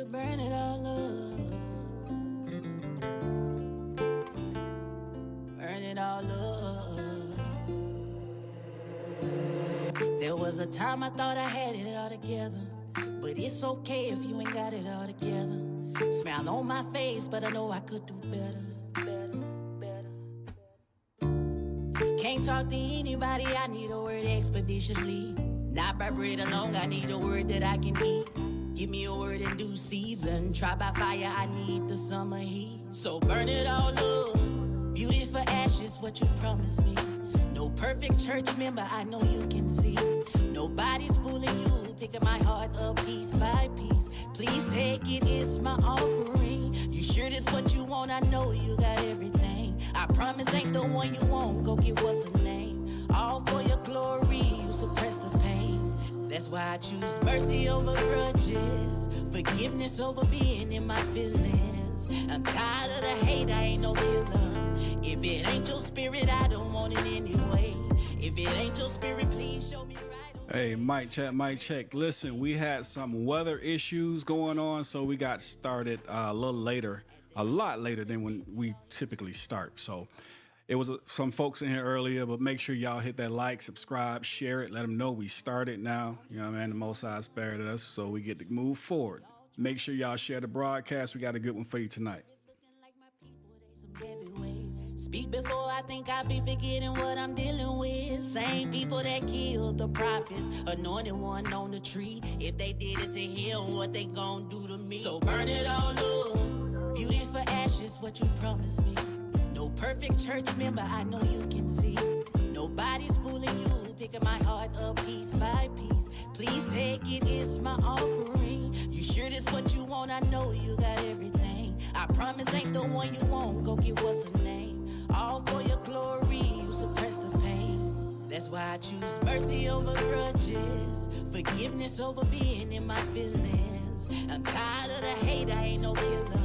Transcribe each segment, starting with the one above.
burn it all up. Burn it all up. There was a time I thought I had it all together, but it's okay if you ain't got it all together. Smile on my face, but I know I could do better. Can't talk to anybody, I need a word expeditiously. Not by bread alone, I need a word that I can eat. Give me a word in due season. Try by fire, I need the summer heat. So burn it all up. Beauty for ashes, what you promised me. No perfect church member, I know you can see. Nobody's fooling you, picking my heart up piece by piece. Please take it, it's my offering. You sure this what you want? I know you got everything. I promise ain't the one you want, go get what's her name. All for your glory, you suppress the pain. That's why I choose mercy over grudges, forgiveness over being in my feelings. I'm tired of the hate, I ain't no killer. If it ain't your spirit, I don't want it anyway. If it ain't your spirit, please show me right away. Hey, mic check. Listen, we had some weather issues going on, so we got started a little later, a lot later than when we typically start. So it was some folks in here earlier, but make sure y'all hit that like, subscribe, share it, let them know we started now. You know what I mean? The Most High spared us, so we get to move forward. Make sure y'all share the broadcast. We got a good one for you tonight. Speak before I think I be forgetting what I'm dealing with. Same people that killed the prophets, anointed one on the tree. If they did it to him, what they gon' do to me? So burn it all up. Beauty for ashes, what you promised me. No perfect church member, I know you can see. Nobody's fooling you, picking my heart up piece by piece. Please take it, it's my offering. You sure this what you want? I know you got everything. I promise ain't the one you want, go get what's her name. All for your glory, you suppress the pain. That's why I choose mercy over grudges, forgiveness over being in my feelings. I'm tired of the hate, I ain't no killer.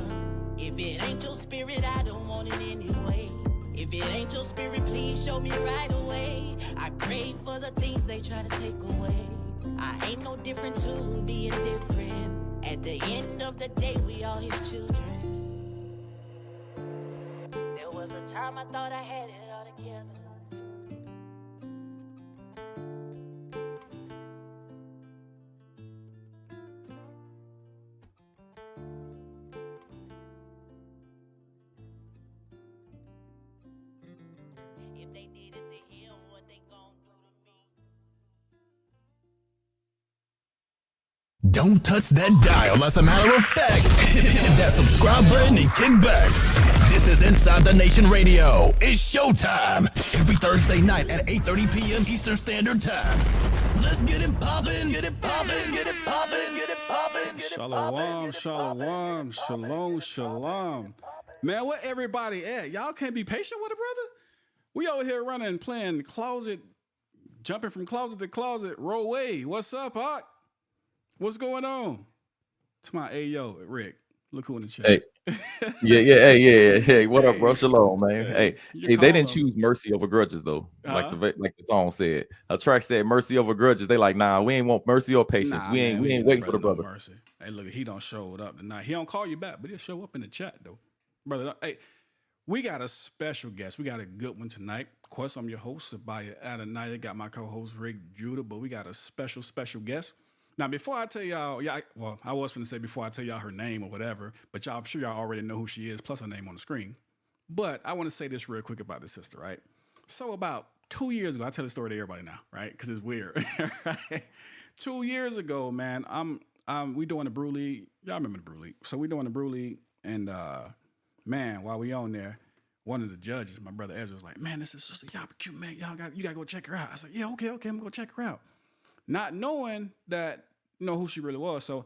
If it ain't your spirit, I don't want it anyway. If it ain't your spirit, please show me right away. I pray for the things they try to take away. I ain't no different to being different. At the end of the day, we all his children. There was a time I thought I had it all together. If they did it to him, what they gon' do to me? Don't touch that dial. As a matter of fact, hit that subscribe button and kick back. This is Inside the Nation Radio. It's showtime. Every Thursday night at 8:30 p.m. Eastern Standard Time. Let's get it poppin', get it poppin', get it poppin', get it poppin', get it poppin'. Shalom. Man, where everybody at? Y'all can't be patient with a brother? We over here running, playing closet, jumping from closet to closet. Roll way. What's up, Hawk? What's going on? To my Ayo, Rick. Look who in the chat. Hey. Hey, what up, bro? Shalom, man. Hey, they didn't choose mercy over grudges though, like the song said. A track said mercy over grudges. They like, nah, we ain't want mercy or patience. We ain't waiting for the brother. Mercy. Hey, look, he don't show up tonight. He don't call you back, but he'll show up in the chat though, brother. Hey, we got a special guest. We got a good one tonight. Of course, I'm your host, Sabaya Adonai. I got my co-host Rick Judah, but we got a special guest. Now, before I tell y'all, I was going to say before I tell y'all her name or whatever, but I'm sure y'all already know who she is, plus her name on the screen. But I want to say this real quick about this sister, right? So about 2 years ago, I tell the story to everybody now, right? Because it's weird. Right? 2 years ago, man, we doing the Brew League. Y'all remember the Brew League. So we doing the Brew League, and man, while we on there, one of the judges, my brother Ezra, was like, man, this is Sister Yapah cute, man. You got to go check her out. I was like, yeah, okay, I'm going to go check her out. Not knowing that, who she really was. So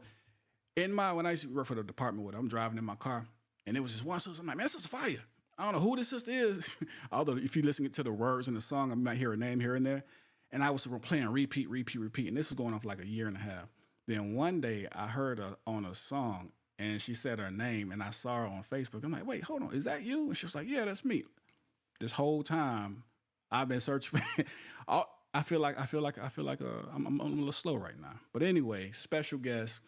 when I used to work for the department with her, I'm driving in my car, and it was this one sister. I'm like, man, this is fire. I don't know who this sister is. Although if you listen to the words in the song, I might hear her name here and there. And I was playing repeat. And this was going on for like a year and a half. Then one day I heard her on a song, and she said her name, and I saw her on Facebook. I'm like, wait, hold on, is that you? And she was like, yeah, that's me. This whole time I've been searching for I feel like I'm a little slow right now. But anyway, special guest,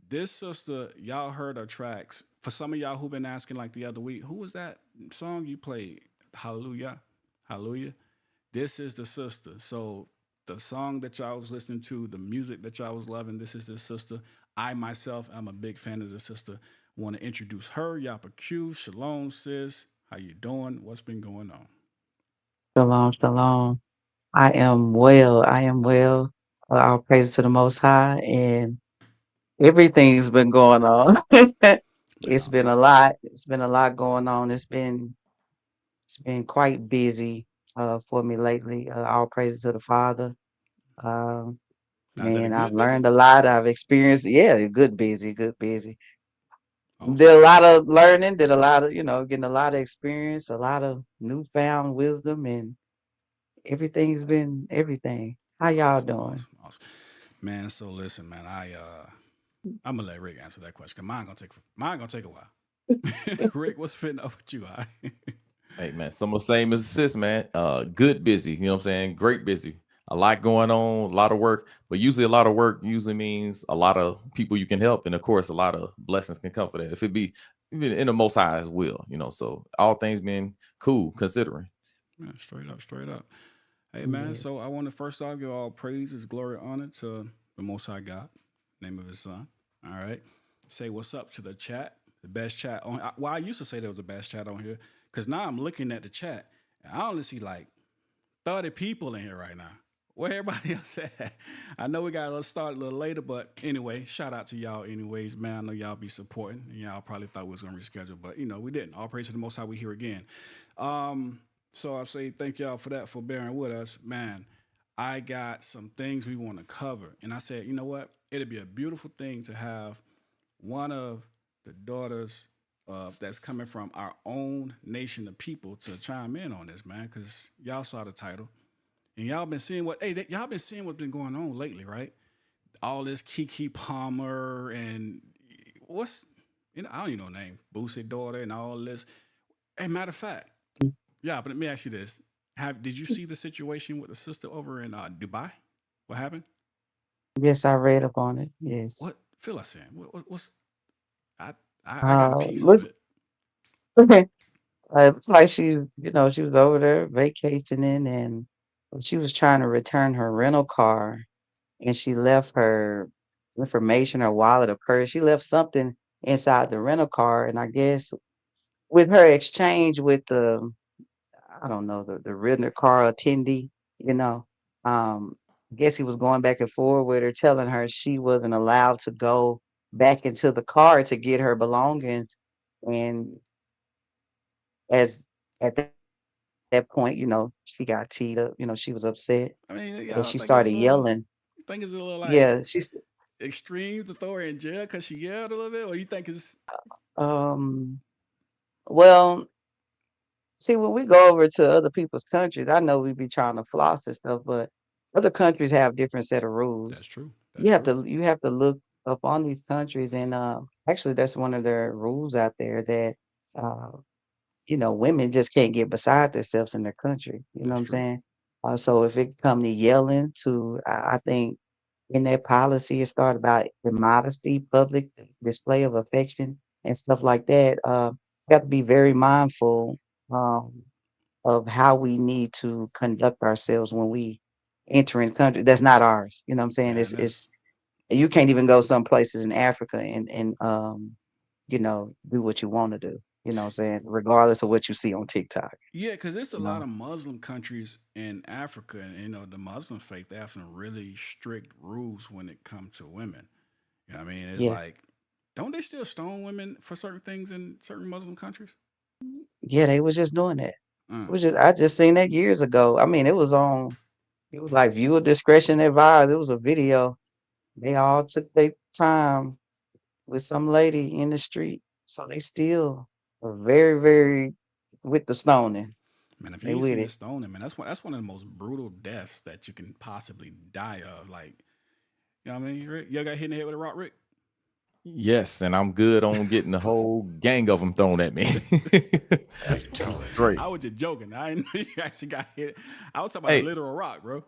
This sister, y'all heard her tracks. For some of y'all who been asking like the other week, who was that song you played? Hallelujah. Hallelujah. This is the sister. So the song that y'all was listening to, the music that y'all was loving, this is the sister. I myself, I'm a big fan of the sister. Want to introduce her, Yapah Q. Shalom, sis. How you doing? What's been going on? Shalom, shalom. I am well. I am well. All praise to the Most High, and everything's been going on. Man, It's been a lot. It's been a lot going on. It's been quite busy for me lately. All praise to the Father. Um, now is that a man, I've good busy? learned a lot. I've experienced. Yeah, good busy, good busy. Did Awesome. a lot of learning. Did a lot of getting a lot of experience, a lot of newfound wisdom, and everything's been everything. How y'all Awesome. doing? Awesome. Awesome. Man, so listen, man, I'm gonna let Rick answer that question. 'Cause mine gonna take a while. Rick, what's fitting up with you? All right? Hey man, some of the same as sis, man. Good busy, you know what I'm saying? Great busy. A lot going on, a lot of work, but usually a lot of work usually means a lot of people you can help, and of course, a lot of blessings can come for that. If it be even in the Most High's will, so all things being cool, considering. Man, straight up, straight up. Hey man, Yeah. so I want to first off give all praises, glory, honor to the Most High God, name of His Son. All right, say what's up to the chat, the best chat on. Well, I used to say there was the best chat on here because now I'm looking at the chat and I only see like 30 people in here right now. Where everybody else at? I know we got to start a little later, but anyway, shout out to y'all anyways, man. I know y'all be supporting. And y'all probably thought we was going to reschedule, but we didn't. All praise to the Most High, we here again. So I say thank y'all for that, for bearing with us. Man, I got some things we want to cover. And I said, you know what? It'd be a beautiful thing to have one of the daughters that's coming from our own nation of people to chime in on this, man, because y'all saw the title. And y'all been seeing y'all been seeing what's been going on lately, right? All this Kiki Palmer and I don't even know her name, Boosie daughter and all this. Hey, matter of fact, yeah, but let me ask you this: did you see the situation with the sister over in Dubai? What happened? Yes, I read up on it. Yes. What feel I saying? What's I, I got a piece of Listen, it. it's like she was over there vacationing, and she was trying to return her rental car, and she left her information, her wallet, her purse. She left something inside the rental car, and I guess with her exchange with I don't know, the rental car attendee, you know, I guess he was going back and forth with her, telling her she wasn't allowed to go back into the car to get her belongings. And as at that point, she got teed up, she was upset I mean, and y'all she think it's a started little, yelling. think it's a little like Yeah, she's extreme to throw her in jail because she yelled a little bit, or you think it's um well, see, when we go over to other people's countries, I know we be trying to floss and stuff, but other countries have different set of that's rules. true. That's You have true. to you have to look up on these countries, and actually, that's one of their rules out there that uh, women just can't get beside themselves in their country. You know what That's I'm true. saying? So if it come to yelling, I think in their policy it started about immodesty, public display of affection, and stuff like that. You have to be very mindful. Of how we need to conduct ourselves when we enter in country that's not ours. You know what I'm saying? Man, It's that's you can't even go some places in Africa and do what you want to do. You know what I'm saying? Regardless of what you see on TikTok. yeah, because there's a You lot know? of Muslim countries in Africa, and the Muslim faith they have some really strict rules when it comes to women. You know what I mean? It's Yeah. like, don't they still stone women for certain things in certain Muslim countries? Yeah, they was just doing that. Mm. I just seen that years ago. I mean, it was like viewer discretion advised. It was a video. They all took their time with some lady in the street. So they still are very, very with the stoning. Man, if you They ain't with seen the it. stoning, man, that's one of the most brutal deaths that you can possibly die of. Like, you know what I mean? Rick, you got hit in the head with a rock, Rick? Yes, and I'm good on getting the whole gang of them thrown at me. Straight. I was just joking. I didn't know you actually got hit. I was talking about a Hey, literal rock, bro.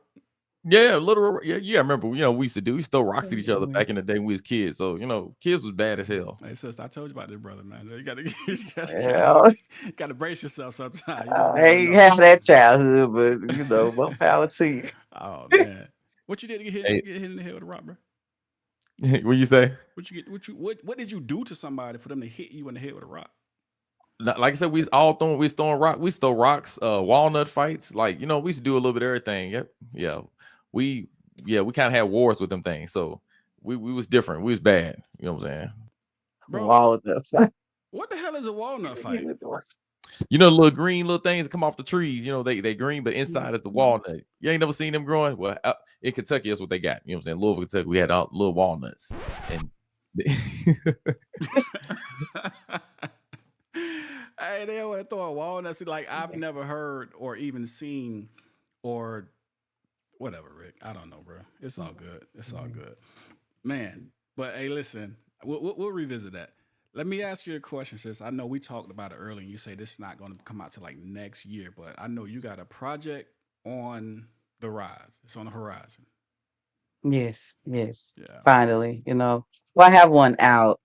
Yeah, little. Yeah. I remember. We used to throw rocks at each other back in the day when we was kids. So kids was bad as hell. Hey, sister, I told you about this brother, man. You gotta, Well, gotta brace yourself sometimes. You just I never ain't know. have that childhood, but more power to you. Oh man, what you did to get Hey, hit in the head with a rock, bro? what you say? What did you do to somebody for them to hit you in the head with a rock? Like I said, we was throwing rock. We used to throw rocks, walnut fights. Like we used to do a little bit of everything. Yep. Yeah. We kind of had wars with them things. So we was different. We was bad. You know what I'm saying? Bro, Walnut. what the hell is a walnut fight? The little green little things that come off the trees. They green, but inside is the walnut. You ain't never seen them growing? Well, in Kentucky, that's what they got. You know what I'm saying? Louisville, Kentucky, we had little walnuts. And hey, they always throw a walnut. See, like I've never heard or even seen or whatever, Rick. I don't know, bro. It's all good. It's all good, man. But hey, listen, we'll revisit that. Let me ask you a question, sis. I know we talked about it earlier, and you say this is not going to come out till like next year, but I know you got a project on the rise. It's on the horizon. Yes. Yeah. Finally, well, I have one out.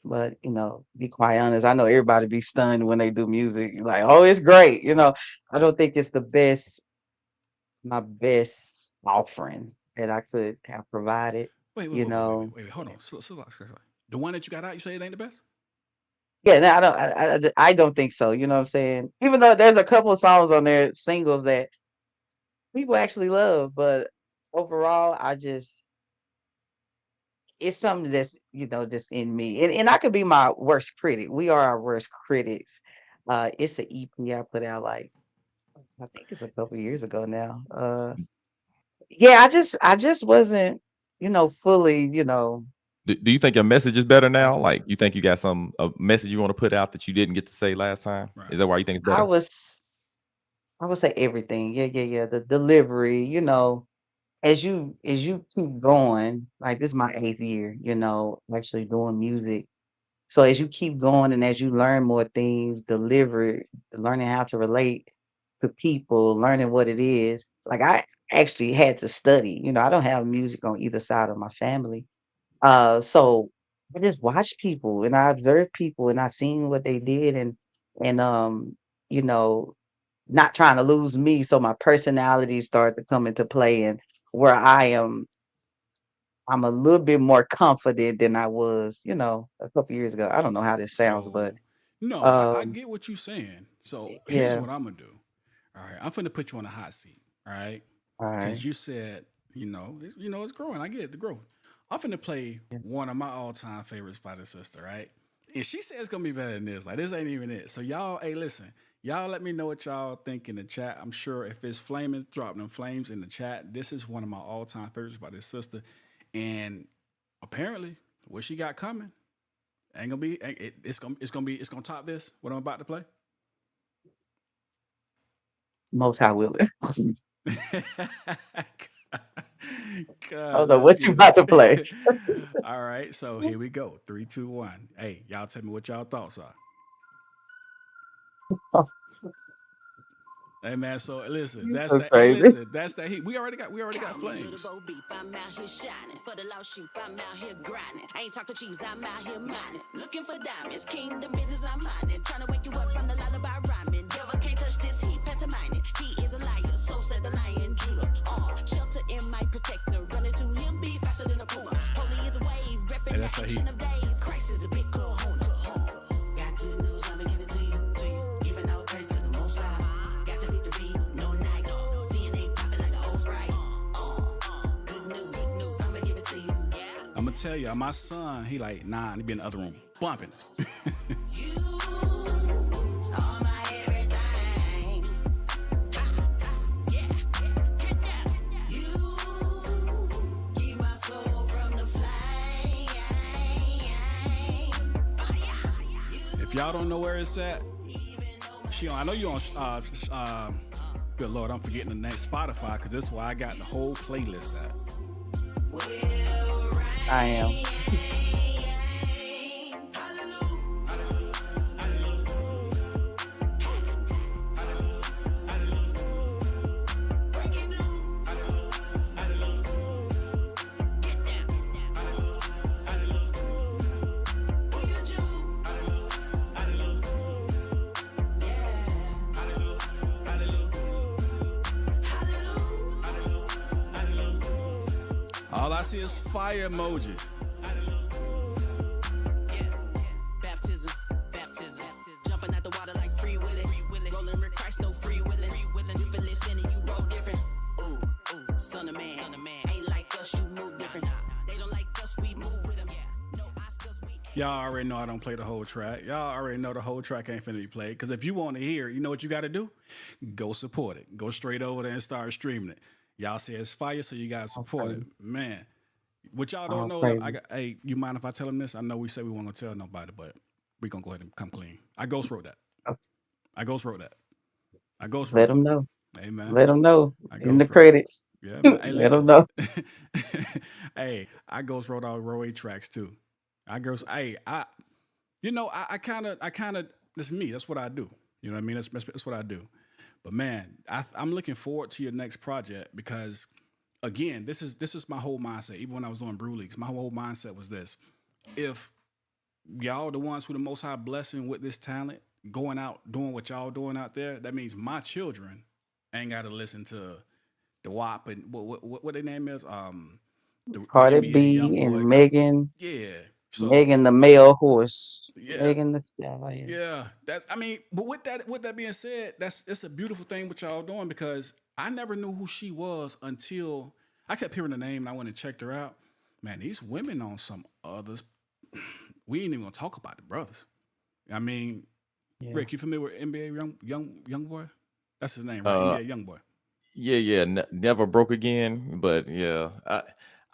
But be quite honest, I know everybody be stunned when they do music. Like, oh, it's great. I don't think it's my best offering that I could have provided. Wait. Hold on. Slow. The one that you got out, you say it ain't the best? Yeah, no, I don't think so. You know what I'm saying? Even though there's a couple of songs on there, singles that people actually love, but overall, it's something that's just in me, and I could be my worst critic. We are our worst critics. It's an EP I put out like I think it's a couple years ago now. Yeah, I just wasn't fully do you think your message is better now? Like, you think you got a message you want to put out that you didn't get to say last time? Right. Is that why you think it's I better? would say everything. Yeah. The delivery, as you keep going, like this is my 8th year, actually doing music. So as you keep going and as you learn more things, learning how to relate to people, learning what it is. Like I actually had to study. I don't have music on either side of my family. So I just watch people and I observe people and I seen what they did and you know, not trying to lose me. So my personality started to come into play and where I'm a little bit more confident than I was, a couple years ago. I don't know how this sounds, but So, no, I um, get what you're saying. So here's yeah. what I'm gonna do. All right, I'm finna put you on a hot seat. All right, All right. because you said it's growing. I get it, the growth. I'm finna play Yeah. one of my all-time favorites by the sister, right? And she said it's gonna be better than this. Like this ain't even it. So y'all, hey, listen, y'all, let me know what y'all think in the chat. I'm sure if it's flaming, drop them flames in the chat. This is one of my all-time favorites by this sister, and apparently, what she got coming ain't gonna be. It's gonna top this. What I'm about to play. Most High willing. I don't God, know let's what you get about to play. it. All right, so here we go. 3, 2, 1. Hey, y'all tell me what y'all thoughts are. Hey man, so listen, You that's so that. Hey, crazy. listen, that's that heat. We already got flames. I'm out here shining. For the lost sheep, I'm out here grinding. I ain't talk to cheese, I'm out here mining. Looking for diamonds, kingdom business, I'm mining. Trying to wake you up from the lullaby rhyming. Devil can't touch this heat, pantomiming. He is a liar, so said the lion Judah. Shelter in my protector. Running to him, be faster than a puma. Holy is a wave, repping Hey, the that's that action heat. of days. Christ is the big kahuna. Got good news, I'ma give it to you. Giving out praise to the most high. Got the victory, no night. Seeing ain't popping like an old Sprite. Good news, I'ma give it to you. Yeah. I'm gonna tell you, my son, he like 9. He be in the other room bumping us. You are my everything. Yeah, get down. You keep my soul from the flame. If y'all don't know where it's at, I know you on. Good Lord, I'm forgetting the name Spotify because this is where I got the whole playlist at. I am. All I see is fire emojis. Baptism. Jumping out the water like free willing. Rolling with Christ, no free willing. You feel it sinning, you roll different. Ooh, son of man. Ain't like us, you move different. They don't like us, we move with them. No Oscars, we ain't. Y'all already know I don't play the whole track. Y'all already know the whole track ain't finna be played. Because if you want to hear it, you know what you got to do? Go support it. Go straight over there and start streaming it. Y'all say it's fire, so you got to support it. Man, what y'all don't know, hey, you mind if I tell them this? I know we said we won't tell nobody, but we going to go ahead and come clean. I ghost wrote that. Let them know. Hey, man. Let them know in the wrote credits. Yeah, man. Hey, Let them know. Hey, I ghost wrote all Row 8 tracks too. I kind of, that's me. That's what I do. You know what I mean? That's what I do. But man, I'm looking forward to your next project because, again, this is my whole mindset. Even when I was doing Brew Leagues, my whole mindset was this: if y'all the ones who the Most High blessing with this talent, going out doing what y'all doing out there, that means my children ain't got to listen to the WAP and what their name is, the Cardi NBA B YoungBoy. and Megan. Yeah. So Megan the male horse. yeah. Megan the stallion. Yeah, but with that being said, it's a beautiful thing what y'all doing because I never knew who she was until I kept hearing the name and I went and checked her out. Man, these women on some others. We ain't even gonna talk about the brothers. I mean, Yeah. Rick, you familiar with NBA young boy? That's his name, right? NBA young boy. Yeah. Never broke again, but yeah,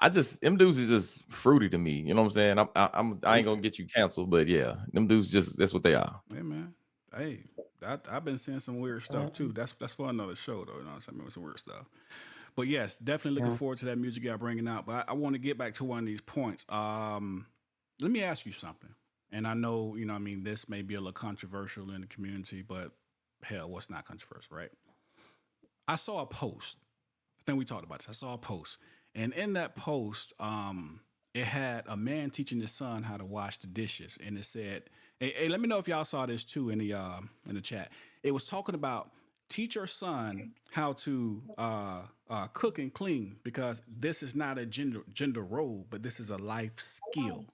I just them dudes is just fruity to me. You know what I'm saying? I ain't gonna get you canceled, but yeah, them dudes just that's what they are. Hey man, hey, I've been seeing some weird stuff too. That's for another show though. You know what I'm saying? Some weird stuff. But yes, definitely looking forward to that music y'all bringing out. But I want to get back to one of these points. Let me ask you something. And I know, you know, I mean, this may be a little controversial in the community, but hell, what's not controversial, right? I saw a post. I think we talked about this. I saw a post, and in that post, it had a man teaching his son how to wash the dishes, and it said, "Hey, let me know if y'all saw this too in the chat." It was talking about teach your son how to cook and clean because this is not a gender role, but this is a life skill.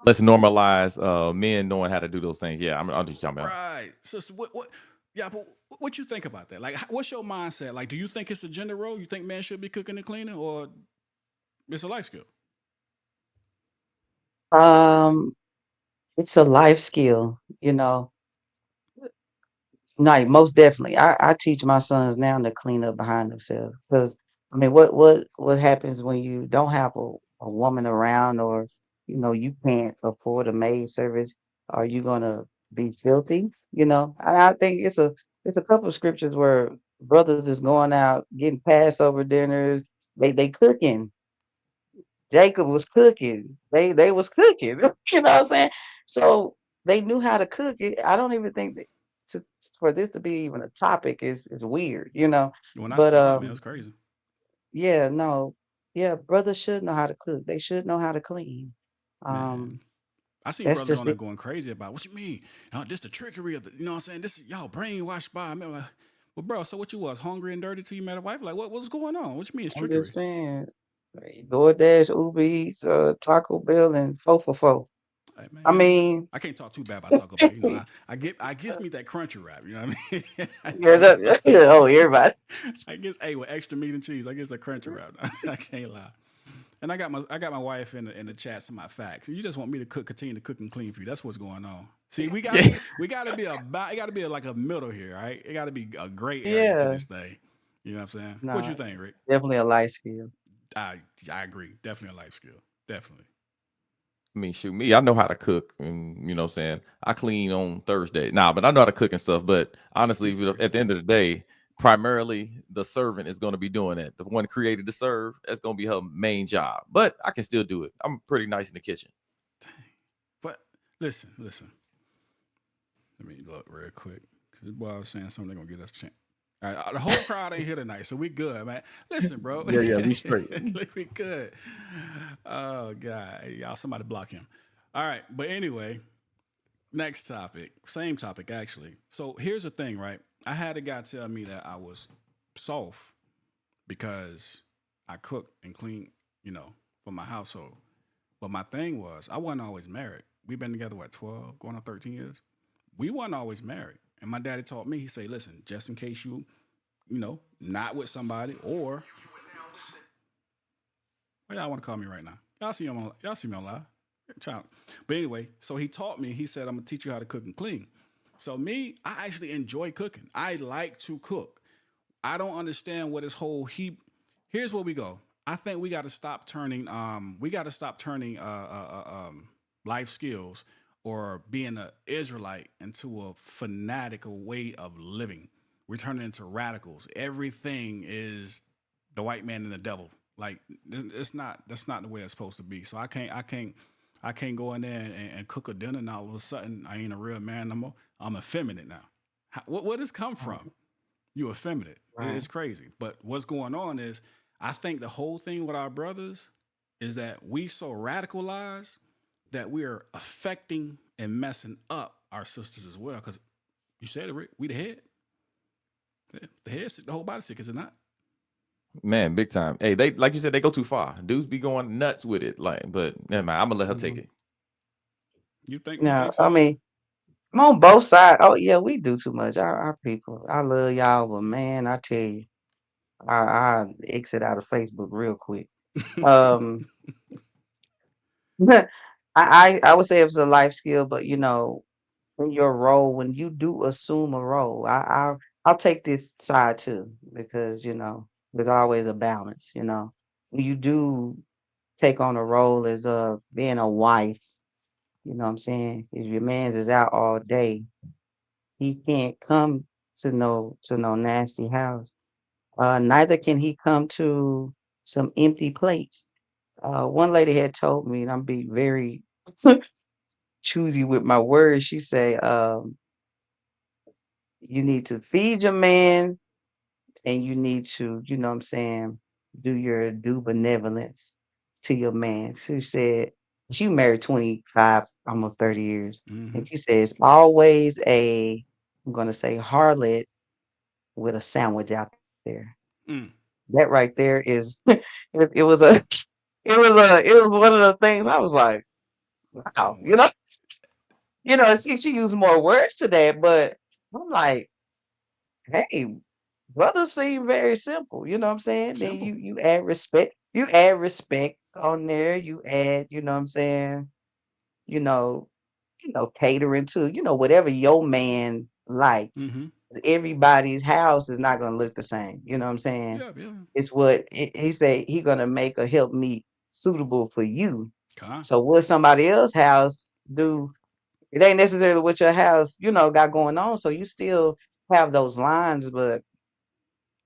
Let's normalize men knowing how to do those things. Yeah, I'll do something about. Right. So what? Yeah, but what you think about that? Like, what's your mindset? Like, do you think it's a gender role? You think men should be cooking and cleaning, or it's a life skill? It's a life skill, No, most definitely. I teach my sons now to clean up behind themselves. Because I mean, what happens when you don't have a woman around, or you can't afford a maid service? Are you gonna be filthy? I think it's a couple of scriptures where brothers is going out getting Passover dinners. They cooking. Jacob was cooking. They was cooking. You know what I'm saying? So they knew how to cook it. I don't even think that to for this to be even a topic is weird. When I But saw it, man, it was crazy. yeah, no. Yeah, brothers should know how to cook. They should know how to clean. Man, Um, I seen that's brothers on just there it. going crazy about what you mean? This the trickery of the, you know what I'm saying? This is y'all brainwashed by. I mean, like, well, bro, so what you was hungry and dirty till you met a wife? Like, what's going on? What you mean it's I'm trickery? just saying. DoorDash, Uber Eats, Taco Bell, and 4 for 4. Hey, I man, mean, I can't talk too bad about Taco Bell. You know, I gives me that crunchy wrap. You know what I mean? yeah, oh, everybody. I guess, hey, with extra meat and cheese, I guess a crunchy wrap. I can't lie. And I got my wife in the chat to my facts. You just want me to continue to cook and clean for you. That's what's going on. See, we got to be it got to be like a middle here, right? It got to be a gray area to Yeah. this thing. You know what I'm saying? No, What you think, Rick? definitely a life skill. I agree. Definitely a life skill. Definitely. I mean, shoot me, I know how to cook, and you know what I'm saying? I clean on Thursday. But I know how to cook and stuff. But honestly, at the end of the day, primarily the servant is going to be doing it. The one created to serve, that's going to be her main job. But I can still do it. I'm pretty nice in the kitchen. But listen. Let me look real quick. Because boy, I was saying something going to get us a chance. All right, the whole crowd ain't here tonight, so we good, man. Listen, bro. Yeah, we straight. We good. Oh, God. Hey, y'all, somebody block him. All right, but anyway, next topic. Same topic, actually. So here's the thing, right? I had a guy tell me that I was soft because I cook and clean, for my household. But my thing was, I wasn't always married. We've been together, 12, going on 13 years? We wasn't always married. And my daddy taught me, he said, listen, just in case not with somebody, or why y'all want to call me right now? Y'all see me on live. Child. But anyway, so he taught me, he said, I'm gonna teach you how to cook and clean. So me, I actually enjoy cooking. I like to cook. I don't understand what this whole here's where we go. I think we got to stop turning life skills or being an Israelite into a fanatical way of living. We're turning into radicals. Everything is the white man and the devil. Like that's not the way it's supposed to be. So I can't go in there and cook a dinner and all of a sudden I ain't a real man no more. I'm effeminate now. What does come from? You effeminate. Right. It's crazy. But what's going on is I think the whole thing with our brothers is that we so radicalized that we are affecting and messing up our sisters as well. Because you said it, Rick, we the head. The head sick, the whole body sick, is it not? Man, big time. Hey, they like you said, they go too far. Dudes be going nuts with it. Like, but never mind. I'm gonna let her take it. You think Now, so? I mean, I'm on both sides. Oh yeah, we do too much. Our people. I love y'all, but man, I tell you, I exit out of Facebook real quick. Um, I would say it's a life skill, but in your role, when you do assume a role, I'll take this side too, because there's always a balance. When you do take on a role as being a wife, you know what I'm saying? If your man's is out all day, he can't come to no nasty house. Neither can he come to some empty plates. One lady had told me, and I'm being very choosy with my words. She say, you need to feed your man, and you need to, you know what I'm saying, do your due benevolence to your man. She said she married 25, almost 30 years. And she says always I'm gonna say harlot with a sandwich out there. Mm. That right there is it was it was one of the things I was like, wow, she used more words to that, but I'm like, hey, brothers seem very simple, you know what I'm saying? Then Simple. you add respect on there, you add, you know what I'm saying, you know, catering to, whatever your man like. Mm-hmm. Everybody's house is not gonna look the same, you know what I'm saying? Yeah. It's what he say he gonna make a help meet suitable for you. Con. So what somebody else house do, it ain't necessarily what your house, got going on. So you still have those lines, but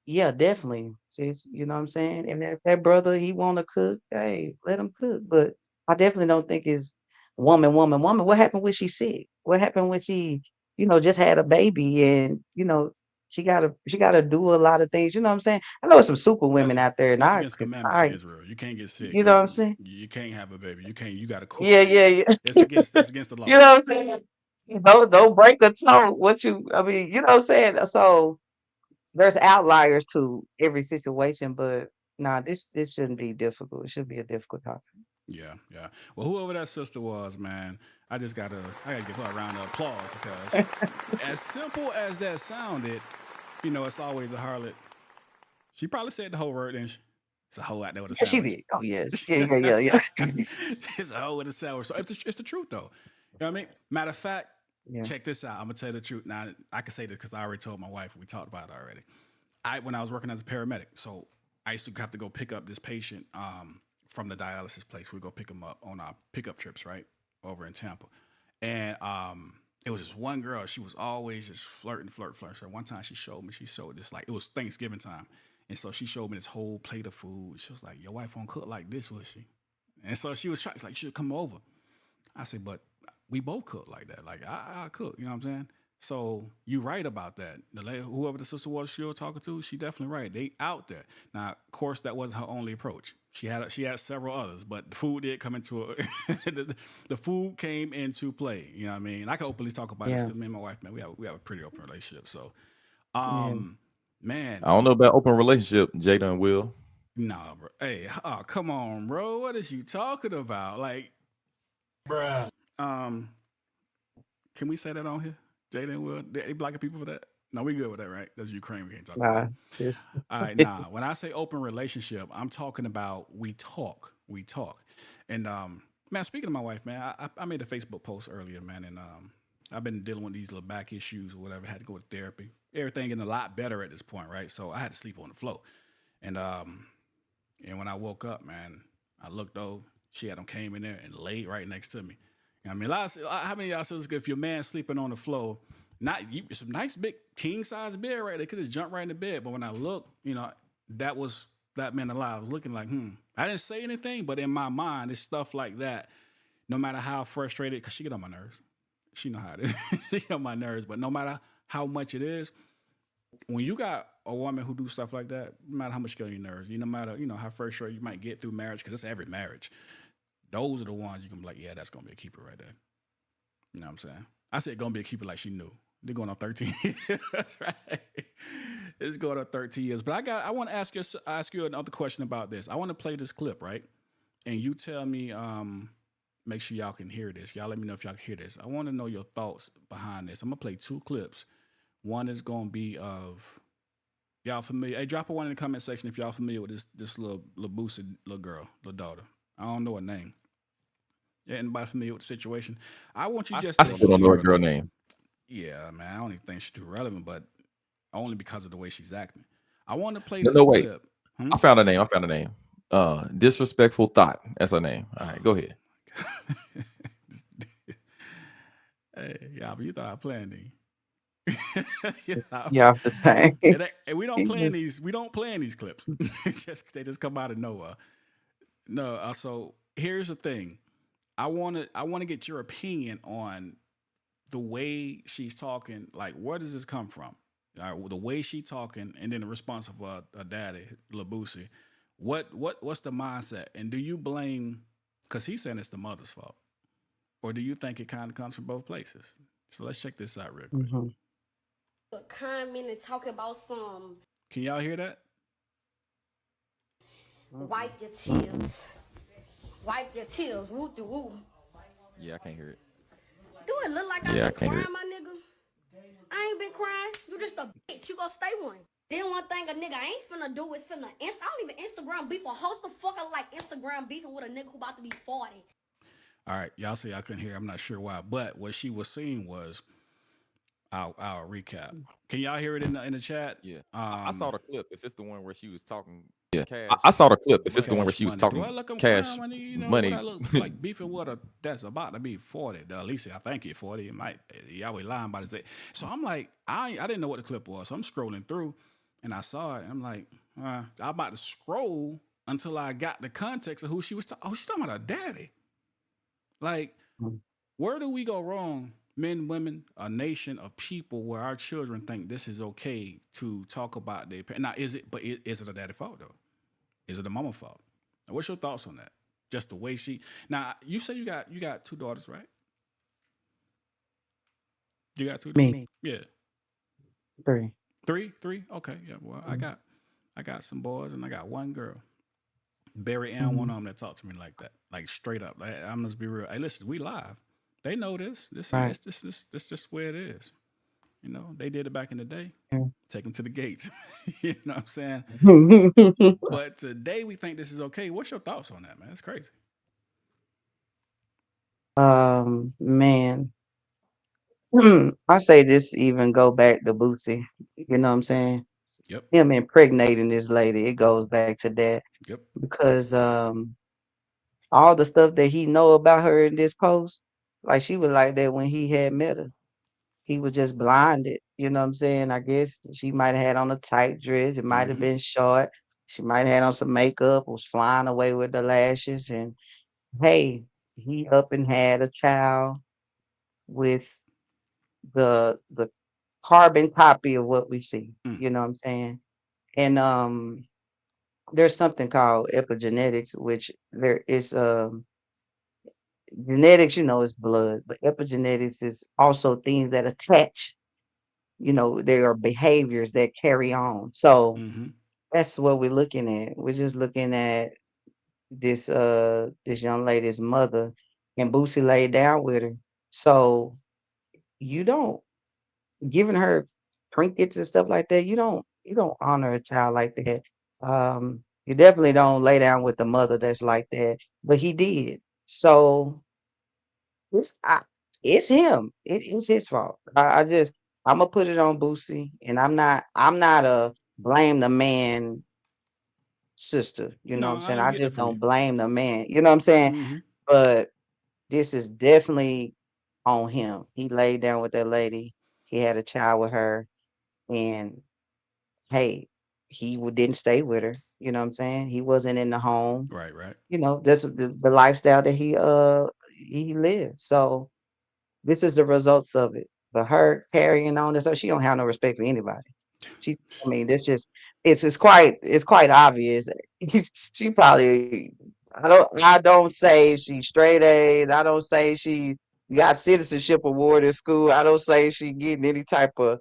yeah, definitely, sis. You know what I'm saying? And if that brother he wanna cook, hey, let him cook. But I definitely don't think it's woman, woman, woman. What happened when she's sick? What happened when she, just had a baby and she gotta do a lot of things. You know what I'm saying? I know some super women out there, and That's I against could, commandments in Israel. You can't get sick. you know what I'm saying? You can't have a baby. You got to cook. Yeah, yeah, yeah. That's against the You law. know what I'm saying? Don't break a toe. I mean, you know what I'm saying? So there's outliers to every situation, but nah, this shouldn't be difficult. It should be a difficult topic. Yeah. Well, whoever that sister was, man, I gotta give her a round of applause because as simple as that sounded, it's always a harlot. She probably said the whole word, didn't she? It's a hoe out there with a Yeah, she sandwich. did. Oh yes. Yeah. It's a hoe with a sandwich. So it's the truth, though. You know what I mean? Matter of fact, Yeah. check this out. I'm gonna tell you the truth. Now I can say this because I already told my wife. We talked about it already. When I was working as a paramedic, so I used to have to go pick up this patient from the dialysis place. We go pick them up on our pickup trips, right, over in Tampa, and it was this one girl. She was always just flirting. So one time she showed this, like, it was Thanksgiving time, and so she showed me this whole plate of food. She was like, "Your wife won't cook like this, will she?" And so she was trying, like, "You should come over." I said, "But we both cook like that. Like I cook, you know what I'm saying?" So you right about that. The lady, whoever the sister was she was talking to, she definitely right. They out there. Now, of course, that wasn't her only approach. She had several others, but the food did come into the food came into play. You know what I mean? I can openly talk about this Yeah. because me and my wife, man, we have a pretty open relationship. So, Yeah. man, I don't know about open relationship, Jada and Will. Nah, bro. Hey, come on, bro. What is you talking about? Like, um, can we say that on here? Jaden will. They blocking people for that? No, we good with that, right? That's Ukraine. We can't talk about. Nah, just All right, nah. When I say open relationship, I'm talking about we talk. We talk. And man, speaking of my wife, man, I made a Facebook post earlier, man, and I've been dealing with these little back issues or whatever. Had to go to therapy. Everything getting a lot better at this point, right? So I had to sleep on the floor. And when I woke up, man, I looked over. She had them came in there and laid right next to me. I mean, how many of y'all says if your man sleeping on the floor, not you, some nice big king size bed right? They could just jump right in the bed. But when I looked, that man alive. I was looking like, I didn't say anything, but in my mind, it's stuff like that. No matter how frustrated, because she get on my nerves. She know how it is. She get on my nerves. But no matter how much it is, when you got a woman who do stuff like that, no matter how much you get on your nerves, no matter how frustrated you might get through marriage, because it's every marriage. Those are the ones you can be like, yeah, that's gonna be a keeper right there. You know what I'm saying? I said gonna be a keeper like she knew. They're going on 13 years. That's right. It's going on 13 years. But I want to ask you another question about this. I want to play this clip, right? And you tell me, make sure y'all can hear this. Y'all let me know if y'all can hear this. I want to know your thoughts behind this. I'm gonna play 2 clips. One is gonna be of y'all familiar. Hey, drop a one in the comment section if y'all familiar with this little boosted little girl, little daughter. I don't know her name. Yeah, anybody familiar with the situation? I want you I still don't know her girl name. Yeah, man, I don't even think she's too relevant, but only because of the way she's acting. I want to play No, this no, wait. clip. I found a name. Disrespectful Thought. That's her name. All right, go ahead. Hey, yeah, but you thought I planned these. yeah, the same. And we don't plan these. We don't plan these clips. They just come out of nowhere. No. So here's the thing. I want to get your opinion on the way she's talking. Like, where does this come from? The way she talking, and then the response of a daddy, Lil Boosie. What's the mindset? And do you blame? Because he's saying it's the mother's fault, or do you think it kind of comes from both places? So let's check this out real quick. Comment and talk about some. Can y'all hear that? Wipe your tears. Wipe your tears. Woo de woo. Yeah, I can't hear it. Do it look like Yeah, I I've been can't hear crying, my nigga? I ain't been crying. You just a bitch. You gonna stay one. Then one thing a nigga ain't finna do is finna I don't even Instagram beef a host of fucker like Instagram beefing with a nigga who about to be 40. All right, y'all say I couldn't hear. I'm not sure why, but what she was saying was, I'll recap. Can y'all hear it in the chat? Yeah, I saw the clip. If it's the one where she was talking, yeah, I saw the clip. If it's the one where she was talking cash money, I look like beefing with a that's about to be 40. At least I think it's 40. It might y'all be lying by the. So I'm like, I didn't know what the clip was. So I'm scrolling through, and I saw it. And I'm like, I'm about to scroll until I got the context of who she was talking. Oh, she's talking about her daddy. Like, where do we go wrong? Men, women, a nation of people where our children think this is okay to talk about their parents. Now, is it a daddy fault though? Is it a mama fault? Now, what's your thoughts on that? Just the way she. Now, you say you got 2 daughters, right? You got 2 daughters? Me. Yeah. 3. 3? Okay. Yeah. Well, I got some boys and I got 1 girl. Barry and one of them that talk to me like that, like straight up. Like, I'm just be real. Hey, listen, we live. They know this. This just where it is. They did it back in the day. Take them to the gates. You know what I'm saying? But today we think this is okay. What's your thoughts on that, man? It's crazy. Man. I say this even go back to Bootsy. You know what I'm saying? Yep. Him impregnating this lady, it goes back to that. Yep. Because all the stuff that he know about her in this post, like she was like that when he had met her. He was just blinded. You know what I'm saying? I guess she might have had on a tight dress. It might have been short. She might have had on some makeup, was flying away with the lashes. And hey, he up and had a child with the carbon copy of what we see. You know what I'm saying? And there's something called epigenetics, which there is genetics, is blood, but epigenetics is also things that attach. There are behaviors that carry on. So that's what we're looking at. We're just looking at this young lady's mother, and Boosie laid down with her. So you don't giving her trinkets and stuff like that. You don't honor a child like that. You definitely don't lay down with the mother that's like that. But he did. So it's I, it's him. It's his fault. I'm gonna put it on Boosie, and I'm not a blame the man sister. You know what No, I'm I saying? don't I get that just from you. don't blame the man. You know what I'm saying? Mm-hmm. But this is definitely on him. He laid down with that lady. He had a child with her, and hey, didn't stay with her. You know what I'm saying? He wasn't in the home. Right, right. That's the lifestyle that he lived. So this is the results of it. But her carrying on this, so she don't have no respect for anybody. I mean, that's just it's quite obvious. She probably I don't say she's straight A's. I don't say she got citizenship award in school. I don't say she getting any type of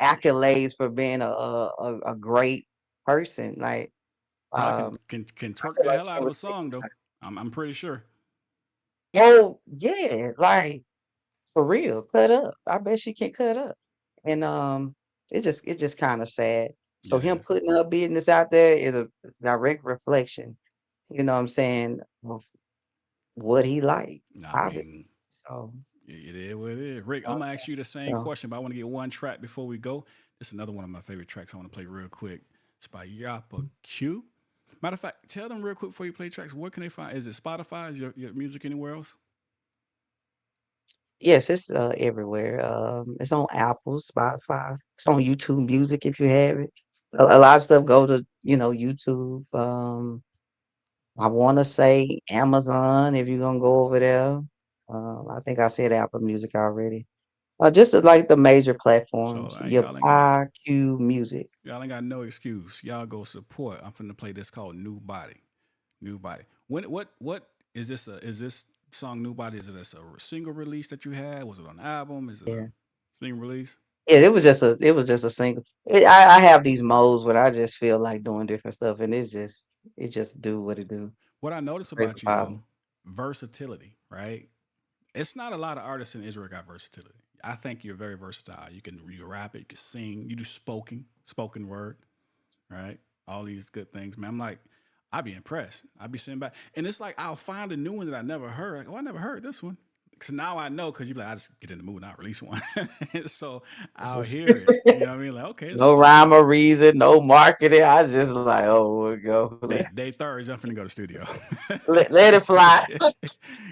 accolades for being a great person. Like Probably can um, can can I twerk feel the like hell she out of was a song though. I'm pretty sure. oh yeah, like for real, cut up. I bet she can cut up. And it's just kind of sad. So It him is. putting her business out there is a direct reflection, you know what I'm saying, of what he like, I obviously. mean, So it is what it is. Rick, uh, I'm gonna ask you the same so, question, but I want to get one track before we go. This is another one of my favorite tracks I want to play real quick. It's by Yapah Q. Matter of fact, tell them real quick before you play tracks, where can they find? Is it Spotify? Is your music anywhere else? yes, it's everywhere. It's on Apple, Spotify. It's on YouTube Music if you have it. A lot of stuff go to YouTube. I want to say Amazon if you're gonna go over there. I think I said Apple Music already. Just like the major So platforms. y'all ain't got Q Music. y'all ain't got no excuse. Y'all go support. I'm finna play this called New Body. New Body. What is this? Is this song New Body? Is it a single release that you had? Was it on an album? Is it a Yeah, single release? yeah. It was just a single. I have these modes where I just feel like doing different stuff, and it just do what it do. What I notice Praise the about you Father. though, versatility, right? It's not a lot of artists in Israel got versatility. I think you're very versatile. You rap it, you can sing, you do spoken word, right? All these good things, man. I'm like, I'd be impressed. I'd be sitting back, and it's like I'll find a new one that I never heard. Like, oh, I never heard this one. So now I know because you be like, I just get in the mood and I release one. So This I'll is hear it. You know what I mean? Like, okay, it's no fire. rhyme or reason, no marketing. I just like, oh, we'll go. Day Thursday, I'm finna go to the studio. Let it fly.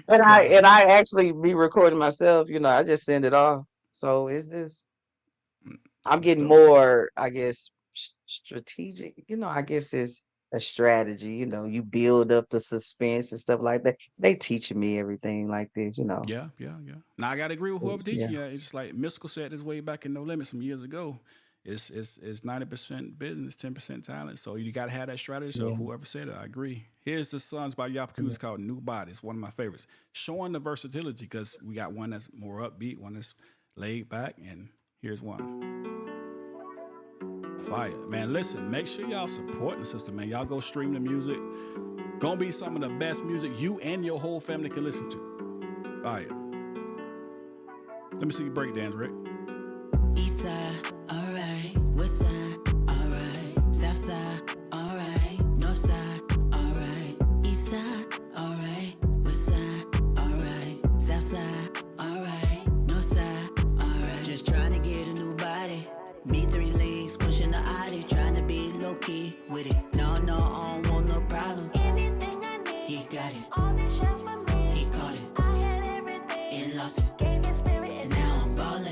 And I Cause and I actually be recording myself, I just send it off. So it's just I'm that's getting dope. more, I guess, strategic. I guess it's a strategy. You build up the suspense and stuff like that. They teaching me everything like this. Yeah, yeah, yeah. Now I gotta agree with whoever teaching Yeah, you. It's just like Mystical said this way back in No Limit some years ago. It's 90% business, 10% talent. So you gotta have that strategy. So yeah, whoever said it, I agree. Here's the Sons by Yapah Q. yeah. It's called New Body. It's one of my favorites. Showing the versatility because we got one that's more upbeat, one that's laid back, and here's one. Fire. Man, listen, make sure y'all supporting the sister, man. Y'all go stream the music. Gonna be some of the best music you and your whole family can listen to. Fire. Let me see you break dance, Rick. East side, alright. West side, alright. South side, alright. North side, alright. East side, alright. West side, alright. South side, alright. North side, alright. Just trying to get a new body. Me 3 legs, pushing the Audi. Trying to be low key with it. No, I don't want no problem. Anything I need, he got it. All these shots for me, he caught it. I had everything and lost it. And now I'm ballin'.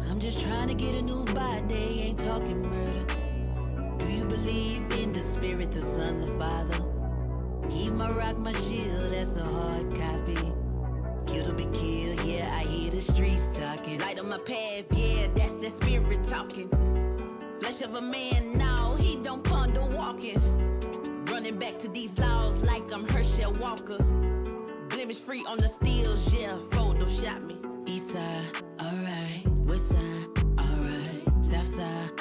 I'm just trying to get a new body, ain't talking murder. Do you believe in the spirit, the son, the father? He my rock, my shield, that's a hard copy. Kill to be killed, yeah, I hear the streets talking. Light on my path, yeah, that's that spirit talking. Flesh of a man, no, he don't ponder walking. Running back to these laws like I'm Herschel Walker. Blemish free on the steels, yeah, Photoshop me. East side, alright. West side, alright. South side,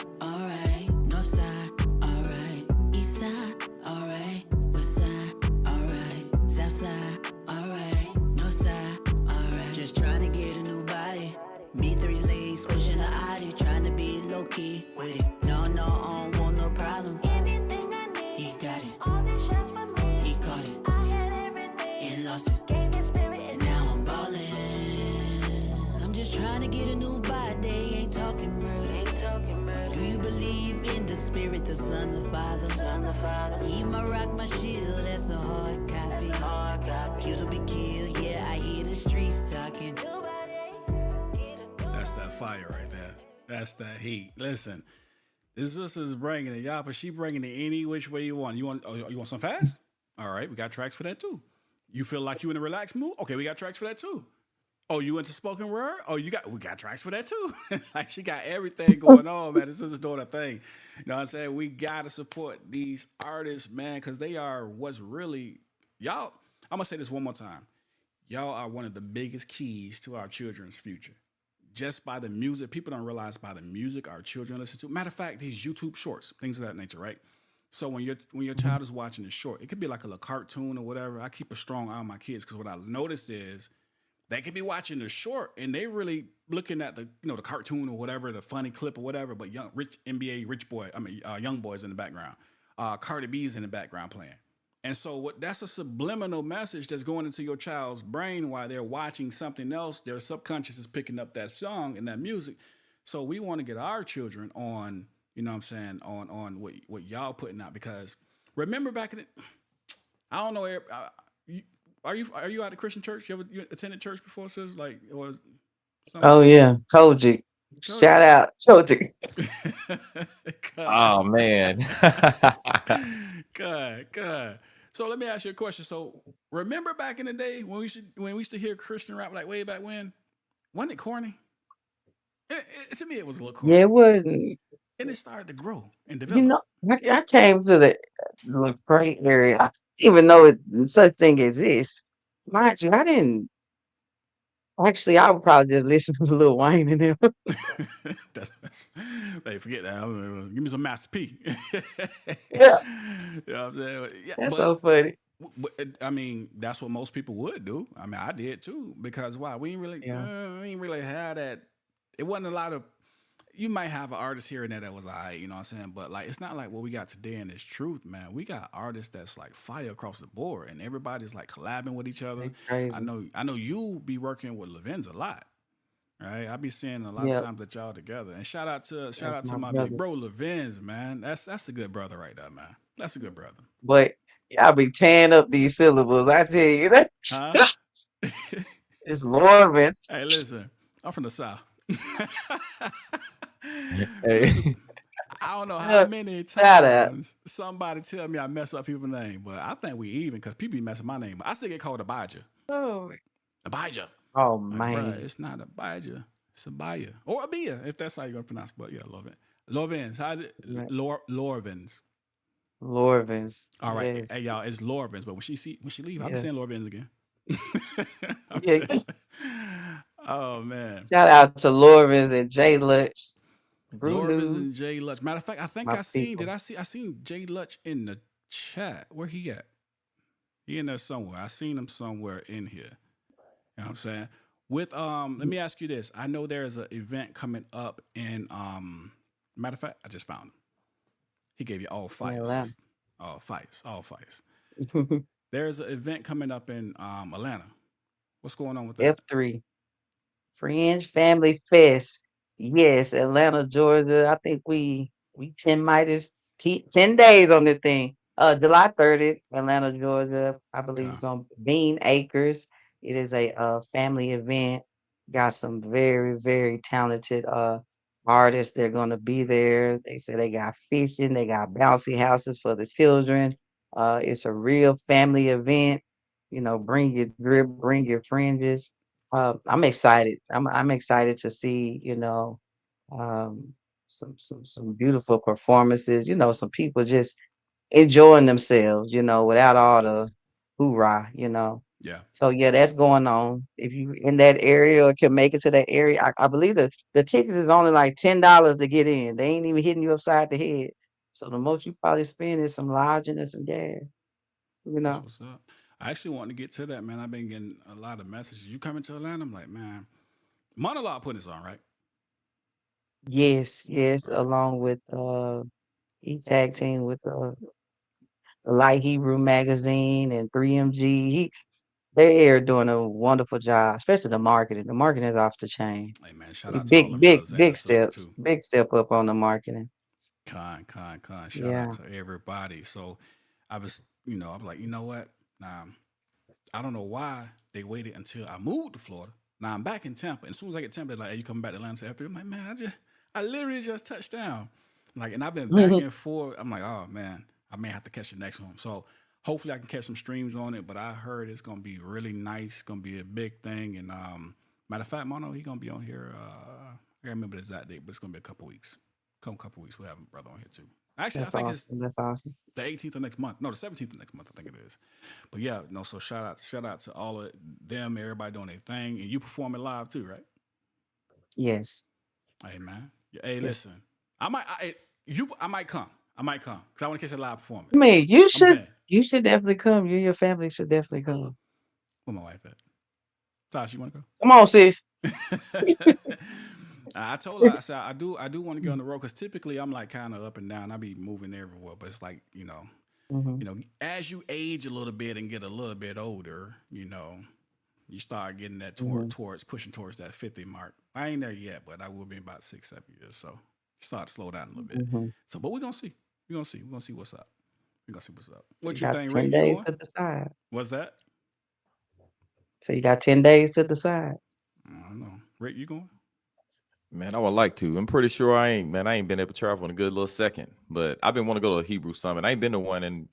with it. No, I don't want no problem. Anything I need, He got it, all this just for me. he caught it, I had everything, and lost it. gave his spirit, And now I'm ballin'. I'm just trying to get a new body, ain't talking murder. Do you believe in the spirit, the Son, the Father? He my rock, my shield, that's a hard copy. Kill to be killed, yeah, I hear the streets talking. That's that fire right there. That's that heat. Listen, this sister's bringing it, Yapah. She bringing it any which way you want. You want some fast? All right, we got tracks for that too. You feel like you in a relaxed mood? Okay, we got tracks for that too. Oh, you into spoken word? Oh, we got tracks for that too. Like she got everything going on, man. This is doing a thing. You know what I'm saying? We gotta support these artists, man, because they are what's really y'all. I'm gonna say this one more time. Y'all are one of the biggest keys to our children's future. Just by the music, people don't realize by the music our children listen to. Matter of fact, these YouTube shorts, things of that nature, right? So when your child is watching a short, it could be like a little cartoon or whatever. I keep a strong eye on my kids because what I noticed is they could be watching the short and they really looking at the the cartoon or whatever, the funny clip or whatever. But young rich NBA rich boy, young boys in the background, Cardi B's in the background playing. And so that's a subliminal message that's going into your child's brain while they're watching something else. Their subconscious is picking up that song and that music. So we want to get our children on, you know what I'm saying, on what y'all putting out, because remember back in I don't know, are you at a Christian church? You attended church before, sis? Like, or something? Oh yeah, Kojic. Shout out Kojic. Oh man. Good. So let me ask you a question. So remember back in the day when we used to hear Christian rap, like way back when? Wasn't it corny? To me, it was a little corny. Yeah, it wasn't. And it started to grow and You develop. know, I came to the gray area. I didn't even know such thing exists. Mind you, I didn't actually. I would probably just listen to Lil Wayne and them. Hey, forget that. Give me some Master P. Yeah, You know what I'm saying? Yeah, that's so funny. I mean, that's what most people would do. I mean, I did too, because why? We Yeah, ain't really had that. It wasn't a lot of. You might have an artist here and there that was like, you know what I'm saying? But like, it's not like what we got today in this truth, man. We got artists that's like fire across the board, and everybody's like collabing with each other. they crazy. I know you be working with Levin's a lot, right? I be seeing a lot of Yep, times that y'all together. And shout out that's to my my big brother. bro Levin's, man. That's a good brother right there, man. That's a good brother, But y'all be tearing up these syllables. I tell you that huh? it's Marvin. Hey, listen, I'm from the South. Listen, Hey. I don't know how Shout many out. times somebody tell me I mess up people's name, but I think we even because people be messing my name. I still get called Abijah. Oh, Abijah. oh Like, bruh, man, it's not Abijah. It's Abaya. Or Abia, if that's how you're going to pronounce it. But yeah, love it. Lovins. Lorvins. Lorvins. All right. Yes, Hey, y'all, it's Lorvins. But when she leave, I'll be yeah, saying Lorvins again. I'm yeah. just, oh, man. Shout out to Lorvins and Jay Lutch, Brew Lorvins and News, Jay Lutch. Matter of fact, I think my I seen, people. I seen Jay Lutch in the chat. Where he at? He in there somewhere. I seen him somewhere in here. You know what I'm saying? With let me ask you this. I know there's an event coming up in matter of fact, I just found him. He gave you all In fires, Atlanta. sis. All fires, all fires. There's an event coming up in Atlanta. What's going on with that? F3. Fringe Family Fest. Yes, Atlanta, Georgia. I think we 10 days on this thing. July 30th, Atlanta, Georgia. I believe Okay. it's on Bean Acres. It is a family event. Got some very, very talented artists. They're gonna be there. They say they got fishing, they got bouncy houses for the children. It's a real family event. Bring your drip, bring your fringes. I'm excited. I'm excited to see, um, some beautiful performances. Some people just enjoying themselves. Without all the hoorah. Yeah. So yeah, that's going on. If you in that area or can make it to that area, I believe the ticket is only like $10 to get in. They ain't even hitting you upside the head. So the most you probably spend is some lodging and some gas. You That's know. what's up. I actually want to get to that, man. I've been getting a lot of messages. You coming to Atlanta? I'm like, man, Monologue putting this on, right? Yes, along with he tag team with the Light Hebrew magazine and 3MG. They are doing a wonderful job, especially the marketing. The marketing is off the chain. Hey man, shout out to all them brothers and that sister too. Big step up on the marketing. Con. Shout out Yeah. to everybody. So I was, I'm like, you know what? I don't know why they waited until I moved to Florida. Now I'm back in Tampa. And as soon as I get Tampa, they're like, hey, you coming back to Atlanta after? I'm like, man, I literally just touched down. Like, and I've been back and forth. I'm like, oh man, I may have to catch the next one. So hopefully I can catch some streams on it. But I heard it's gonna be really nice, gonna be a big thing. And matter of fact, Mono, he's gonna be on here. I can't remember the exact date, but it's gonna be a couple weeks. Couple weeks, we'll have a brother on here too. Actually, That's I think awesome. That's awesome. the 18th of next month. No, the 17th of next month, I think it is. But yeah, no, so shout out to all of them, everybody doing their thing. And you performing live too, right? Yes. Hey man. Hey, listen. I might come. Because I want to catch a live performance. I mean, you should definitely come. You and your family should definitely come. Where my wife at? Tasha, you want to go? Come on, sis. I told her, I said, I do want to get on the road because typically I'm like kind of up and down. I be moving everywhere, but it's like, as you age a little bit and get a little bit older, you start getting that pushing towards that 50 mark. I ain't there yet, but I will be in about 6-7 years. So start to slow down a little bit. So, but we're going to see. We're going to see what's up. What you think, 10 days to decide. What's that? So you got 10 days to decide. I don't know. Rick, you going? Man, I would like to. I'm pretty sure I ain't been able to travel in a good little second. But I've been wanting to go to a Hebrew summit. I ain't been to one in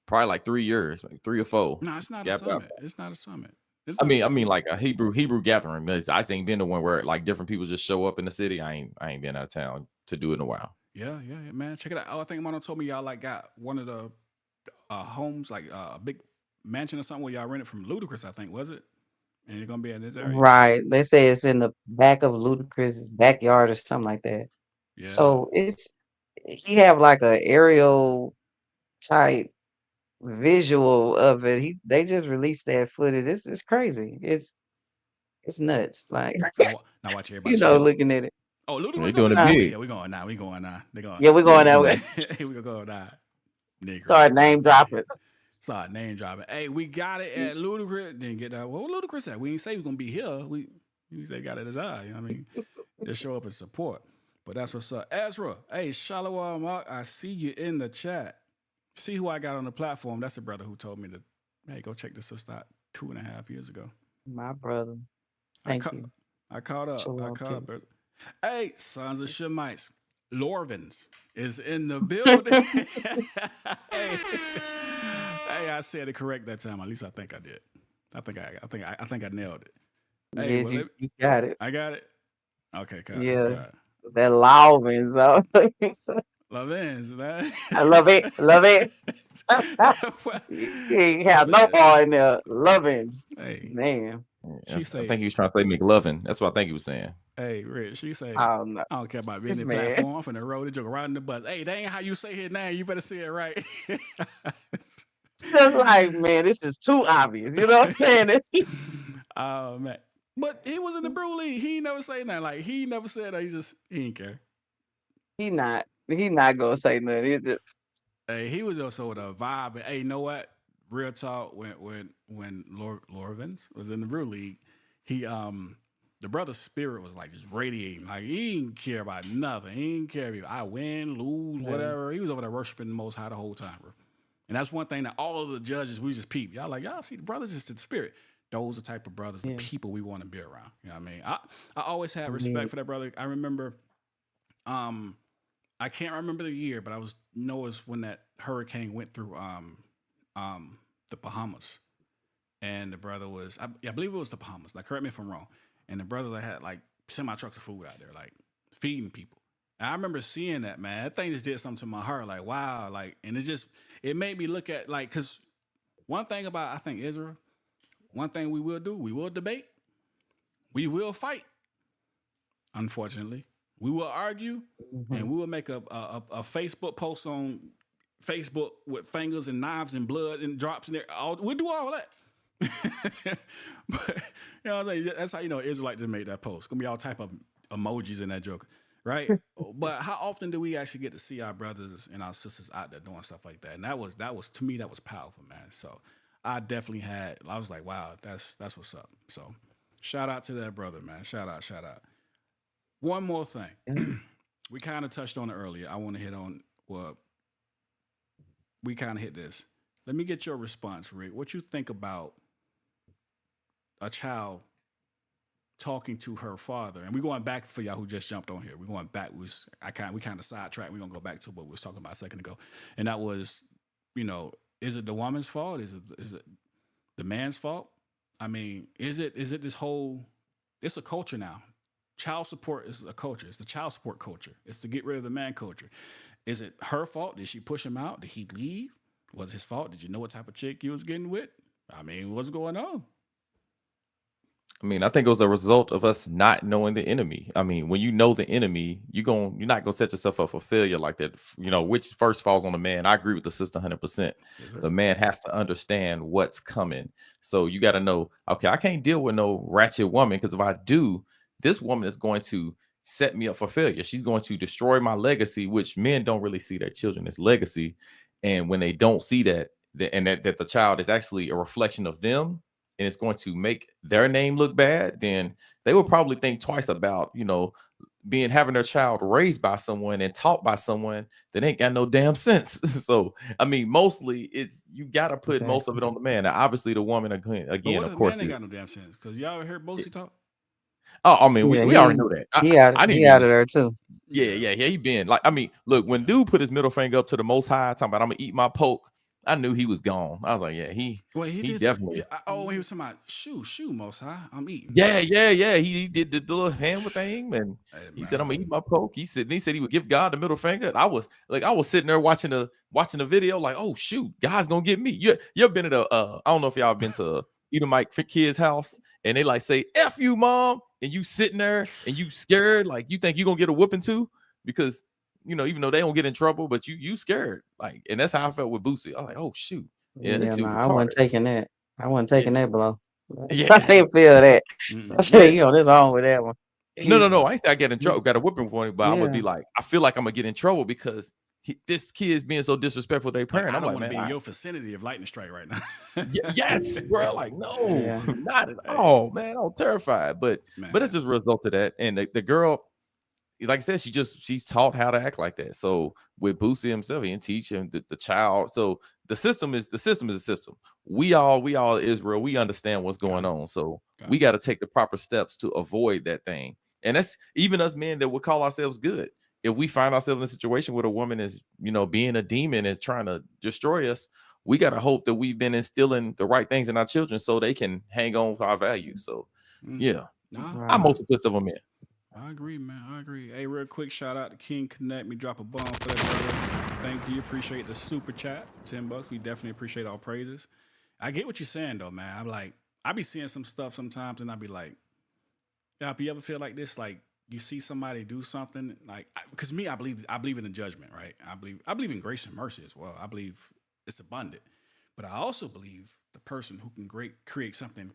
probably like 3 years, like 3 or 4. No, it's not a summit. It's not a summit. I mean like a Hebrew gathering. I ain't been to one where like different people just show up in the city. I ain't been out of town to do it in a while. Yeah, man. Check it out. Oh, I think Mono told me y'all like got one of the homes, like a big mansion or something where y'all rented from Ludacris, I think, was it? And you're gonna be in this area. Right. They say it's in the back of Ludacris' backyard or something like that. Yeah. So he have like a aerial type visual of it. They just released that footage. It's crazy. It's nuts. Like now watch everybody. Looking at it. Oh, Ludacris, they doing it big. Yeah, we going now. They going. Yeah, we going that way. We gonna go now. Start name dropping. Hey, we got it at Ludacris. Didn't get that. Well, Ludacris at? We didn't say we gonna be here. We say got it as I. You know what I mean? Just show up and support. But that's what's up. Ezra, hey, Shalom, Mark, I see you in the chat. See who I got on the platform. That's the brother who told me to, hey, go check the sister out 2.5 years ago. My brother. Thank you. I caught up. Brother. Hey, sons of Shemites. Lorvins is in the building. Hey, I said it correct that time. At least I think I did. I think I nailed it. Hey, yeah, you got it. I got it. Okay, cool. Yeah, that Lorvins. Lovins, man. I love it. You ain't have no R in there. Lovins. Hey, man. I think he was trying to say McLovin. That's what I think he was saying. Hey, Rich, she say, oh, no. I don't care about being in the platform. I'm finna roll the joke around the bus. Hey, that ain't how you say his name. You better say it right. Just like, man, this is too obvious. You know what I'm saying? Oh, man. But he was in the Brew League. He never say nothing. Like, he never said that. He didn't care. He not gonna say nothing. He just... Hey, he was also with a vibe. And, hey, you know what? Real talk, when Lorvins was in the Brew League, he the brother's spirit was like just radiating. Like he didn't care about nothing. He didn't care if I win, lose, whatever. He was over there worshiping the Most High the whole time, bro. And that's one thing that all of the judges, we just peep. Y'all see the brothers just in the spirit. Those are the type of brothers, the people we want to be around. You know what I mean? I always had respect for that brother. I remember, I can't remember the year, but it's when that hurricane went through the Bahamas, and the brother was, I believe it was the Bahamas. Like, correct me if I'm wrong. And the brother had like semi trucks of food out there, like feeding people. And I remember seeing that, man. That thing just did something to my heart. Like, wow, like, and it made me look at like, because one thing about I think Israel, one thing we will do, we will debate, we will fight. Unfortunately, we will argue, and we will make a Facebook post on Facebook with fingers and knives and blood and drops in there. We'll do all that. But you know what I'm saying? That's how you know Israelite just made that post. It's gonna be all type of emojis in that joke, right? But how often do we actually get to see our brothers and our sisters out there doing stuff like that? And that was to me, that was powerful, man. So I definitely I was like, wow, that's what's up. So shout out to that brother, man. Shout out. One more thing. We kind of touched on it earlier. I want to hit on we kind of hit this. Let me get your response, Rick. What you think about a child talking to her father? And we're going back for y'all who just jumped on here. We're going back. We kind of sidetracked. We're gonna go back to what we was talking about a second ago, and that was, is it the woman's fault? Is it the man's fault? I mean, is it this whole? It's a culture now. Child support is a culture. It's the child support culture. It's to get rid of the man culture. Is it her fault? Did she push him out? Did he leave? Was it his fault? Did you know what type of chick you was getting with? I mean, what's going on? I mean, I think it was a result of us not knowing the enemy. I mean, when you know the enemy, you're not gonna set yourself up for failure like that. Which first falls on the man. I agree with the sister 100%. Yes, the man has to understand what's coming. So you got to know, okay, I can't deal with no ratchet woman, because if I do, this woman is going to set me up for failure. She's going to destroy my legacy, which men don't really see their children as legacy. And when they don't see that the child is actually a reflection of them, and it's going to make their name look bad, then they will probably think twice about, having their child raised by someone and taught by someone that ain't got no damn sense. So, I mean, mostly you got to put most of it on the man. Now, obviously, the woman, again, of course, the man ain't got no damn sense, because y'all ever heard Boosie talk? Oh, I mean, we already know that. He out of there too. Yeah. He been like, I mean, look, when dude put his middle finger up to the Most High, talking about I'm gonna eat my poke, I knew he was gone. I was like, yeah, he definitely. Yeah, he was talking about shoo, Most High, I'm eating. Yeah. He did the little hammer thing, and he said, I'm gonna eat my poke. He said he would give God the middle finger. I was sitting there watching the video, like, oh shoot, God's gonna get me. You ever been at I don't know if y'all been to Edomite kid's house, and they like say F you, mom, and you sitting there and you scared, like you think you're gonna get a whooping too, because even though they don't get in trouble, but you scared, like, and that's how I felt with Boosie. I was like, oh shoot, this dude I wasn't taking that. I wasn't taking that blow. Yeah. I didn't feel that. I said, there's wrong with that one. No. I ain't say I get in trouble, got a whooping for it, but I would be like, I feel like I'm gonna get in trouble because this kid is being so disrespectful to their parent. I'm like, want to be in your vicinity of lightning strike right now. Yes, bro. Like, no, not at all, man. I'm terrified. But it's just a result of that. And the girl, like I said, she's taught how to act like that. So with Boosie himself, he didn't teach him the child. So the system is a system. We all Israel, we understand what's going on. So we got to take the proper steps to avoid that thing. And that's even us men that would call ourselves good. If we find ourselves in a situation where a woman is, being a demon, is trying to destroy us, we got to hope that we've been instilling the right things in our children so they can hang on to our values. So, I'm most pissed of a man. I agree, man. I agree. Hey, real quick, shout out to King Connect. Me drop a bomb for that brother. Thank you. Appreciate the super chat. $10. We definitely appreciate all praises. I get what you're saying, though, man. I be seeing some stuff sometimes, and I be like, Yapah, you ever feel like this? Like, you see somebody do something, like, because me, I believe in the judgment, right? I believe in grace and mercy as well. I believe it's abundant, but I also believe the person who can create something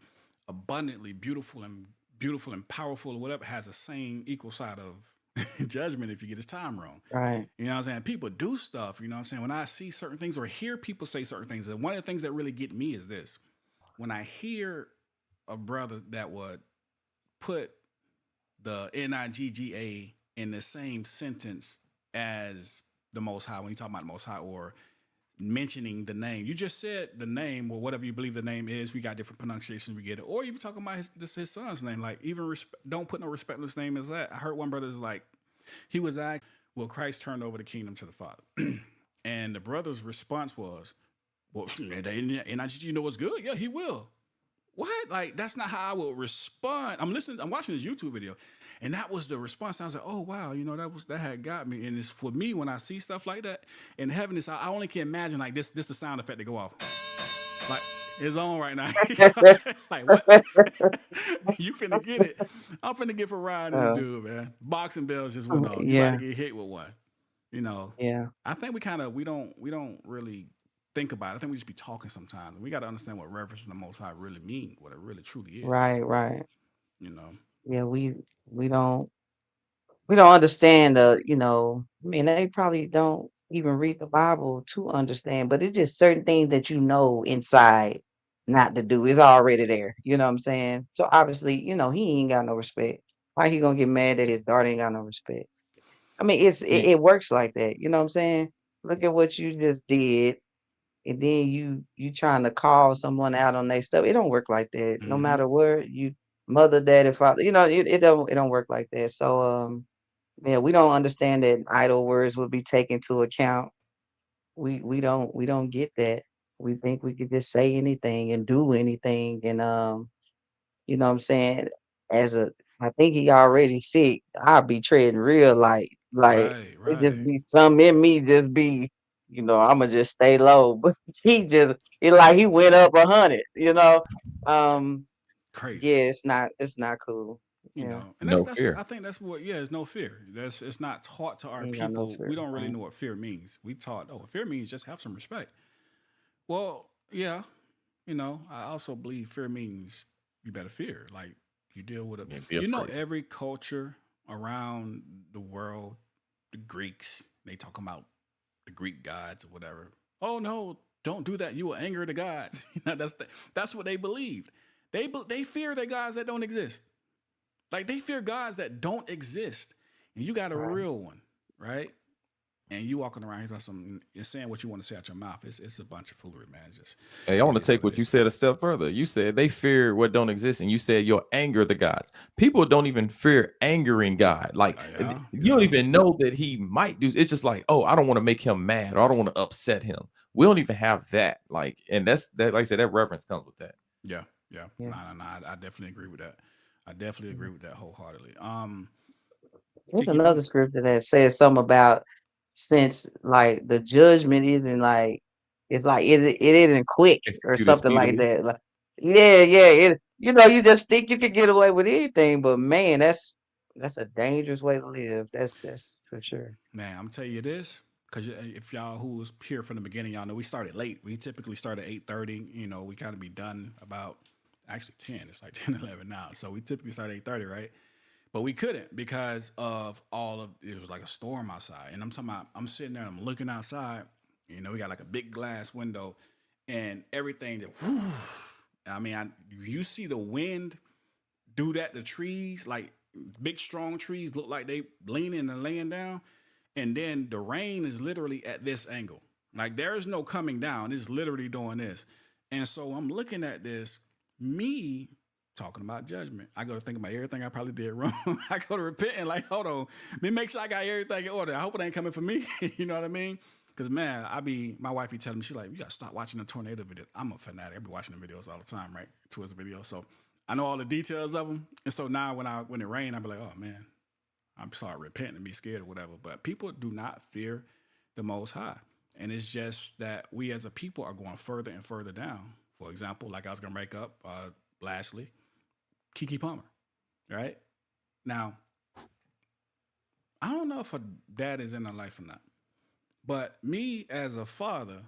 abundantly beautiful and powerful or whatever has the same equal side of judgment if you get his time wrong. Right. You know what I'm saying? People do stuff, you know what I'm saying? When I see certain things or hear people say certain things, and one of the things that really get me is this: when I hear a brother that would put the NIGGA in the same sentence as the Most High, when you talk about the Most High, or mentioning the name. You just said the name, or whatever you believe the name is. We got different pronunciations, we get it. Or even talking about his son's name. Like, even don't put no respect on his name as that. I heard one brother is like, he was asked, will Christ turn over the kingdom to the Father? And the brother's response was, well, NIGGA, what's good? Yeah, he will. What? Like, that's not how I would respond. I'm watching this YouTube video, and that was the response. I was like, oh wow, that had got me. And it's for me, when I see stuff like that in heaven, I only can imagine like this the sound effect to go off. Like, it's on right now. Like, what? You finna get it. I'm finna get for riding this dude, man. Boxing bells just went off. You about to get hit with one. Yeah. I think we don't really think about it. I think we just be talking sometimes. And we got to understand what reverence in the Most High really mean, what it really truly is. Right. You know. Yeah, we don't we don't understand I mean, they probably don't even read the Bible to understand, but it's just certain things that inside not to do. It's already there. You know what I'm saying? So obviously, he ain't got no respect. Why he gonna get mad that his daughter ain't got no respect? I mean, Yeah. it works like that. You know what I'm saying? Look at what you just did, and then you trying to call someone out on their stuff. It don't work like that. No Mm-hmm. matter where you mother, daddy, father, it don't work like that. So yeah, we don't understand that idle words will be taken to account. We don't get that. We think we could just say anything and do anything, and you know what I'm saying? As a I think he already sick. I'll be treading real light. Like Right, it just right. be some in me just be, I'ma just stay low. But it like he went up 100. Um, Crazy. yeah, it's not cool. Yeah, And that's No that's fear. I think that's what it's no fear. It's not taught to our ain't got no people. We fear. don't really Right? know what fear means. We taught, oh, fear means just have some respect. Well, yeah, I also believe fear means you better fear. Like you deal with it. Yeah, be afraid. Every culture around the world, the Greeks, they talk about the Greek gods or whatever. Oh no, don't do that. You will anger the gods. That's what they believed. They fear the gods that don't exist. Like they fear gods that don't exist. And you got a Right. real one, right? And you walking around here about something, you're saying what you want to say out your mouth. It's a bunch of foolery, man. Hey, I want It to is what take it what you is. said a step further. You said they fear what don't exist, and you said you'll anger the gods. People don't even fear angering God. Like Yeah, you don't yeah. even know that he might do. It's just like, oh, I don't want to make him mad, or I don't want to upset him. We don't even have that. Like, and that's that. Like I said, that reverence comes with that. Yeah, yeah. Yeah. No. I definitely agree with that. I definitely agree with that wholeheartedly. There's Kiki, another scripture that says something about since like the judgment isn't like it's like it isn't quick or Executed something like speedily. that. Like yeah, you just think you can get away with anything, but man, that's a dangerous way to live. That's for sure. man, I'm tell you this. Because if y'all who was here from the beginning, y'all know we started late. We typically start at 8:30. We kind of be done about actually 10. It's like 10, 11 now. So we typically start at 8:30, right? But we couldn't because of it was like a storm outside. And I'm talking about, I'm sitting there and I'm looking outside. We got like a big glass window and everything that, whew, I mean, you see the wind do that to trees, like big, strong trees look like they leaning and laying down. And then the rain is literally at this angle. Like there is no coming down. It's literally doing this. And so I'm looking at this, me talking about judgment. I go to think about everything I probably did wrong. I go to repenting, like, hold on, let me make sure I got everything in order. I hope it ain't coming for me. You know what I mean? Because man, my wife be telling me, she's like, you gotta stop watching the tornado videos. I'm a fanatic. I be watching the videos all the time, right? Towards the videos. So I know all the details of them. And so now when it rain, I be like, oh man, I'm sorry, repent and be scared or whatever. But people do not fear the Most High. And it's just that we as a people are going further and further down. For example, like I was going to make up, lastly, Kiki Palmer, right? Now, I don't know if her dad is in her life or not. But me as a father,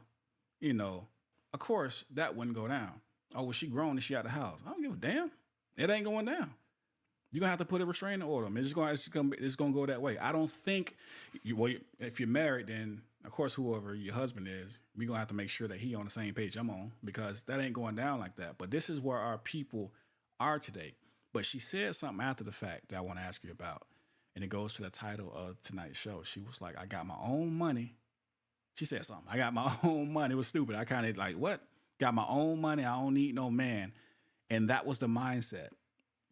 of course, that wouldn't go down. Oh, was she grown and she out the house? I don't give a damn. It ain't going down. You're gonna have to put a restraining order. I mean, it's gonna go that way. I don't think if you're married, then of course whoever your husband is, we're gonna have to make sure that he on the same page I'm on, because that ain't going down like that. But this is where our people are today. But she said something after the fact that I want to ask you about. And it goes to the title of tonight's show. She was like, I got my own money. She said something. I got my own money. It was stupid. I kind of like, what? Got my own money. I don't need no man. And that was the mindset.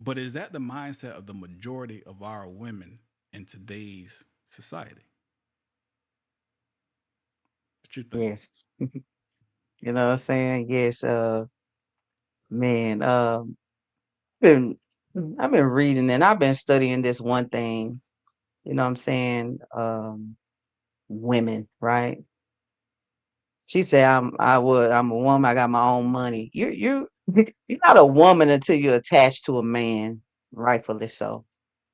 But is that the mindset of the majority of our women in today's society? What you think? Yes. You know what I'm saying? Yes, man, been I've been reading and I've been studying this one thing, you know what I'm saying? Women, right? She said, I'm a woman, I got my own money. You're not a woman until you're attached to a man, rightfully so.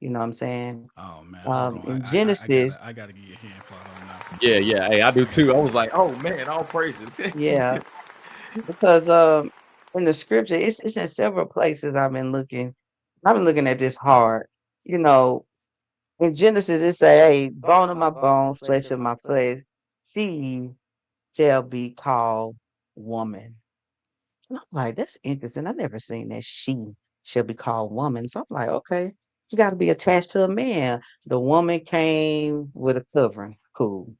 You know what I'm saying? Oh man, hold on. In Genesis, I gotta give you a hand for it on that. Yeah. Hey, I do too. I was like, oh man, all praises. yeah, because in the scripture, it's in several places I've been looking at this hard. You know, In Genesis, it say, "Hey, bone of my bone, flesh of my flesh, she shall be called woman." And I'm like, that's interesting. I never seen that she shall be called woman. So I'm like, okay, she got to be attached to a man. The woman came with a covering. Cool.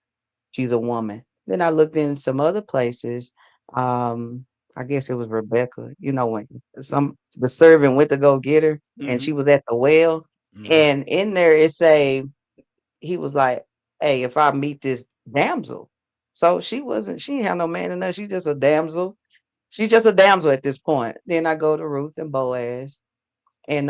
She's a woman. Then I looked in some other places. Um, I guess it was Rebecca. You know, when the servant went to go get her, and Mm-hmm. she was at the well, Mm-hmm. and in there it say he was like, "Hey, if I meet this damsel," so she wasn't. She didn't have no man in her. She's just a damsel. She's just a damsel at this point. Then I go to Ruth and Boaz, and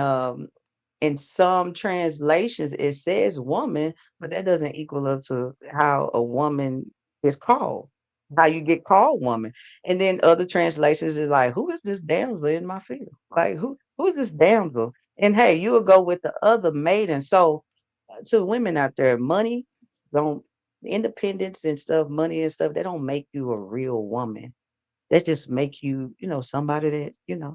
in some translations it says woman, but that doesn't equal up to how a woman is called, how you get called woman. And then other translations is like, who is this damsel in my field? Like who is this damsel? And hey, you will go with the other maiden. So to women out there, money don't independence and stuff, money and stuff, they don't make you a real woman. That just make you, somebody that,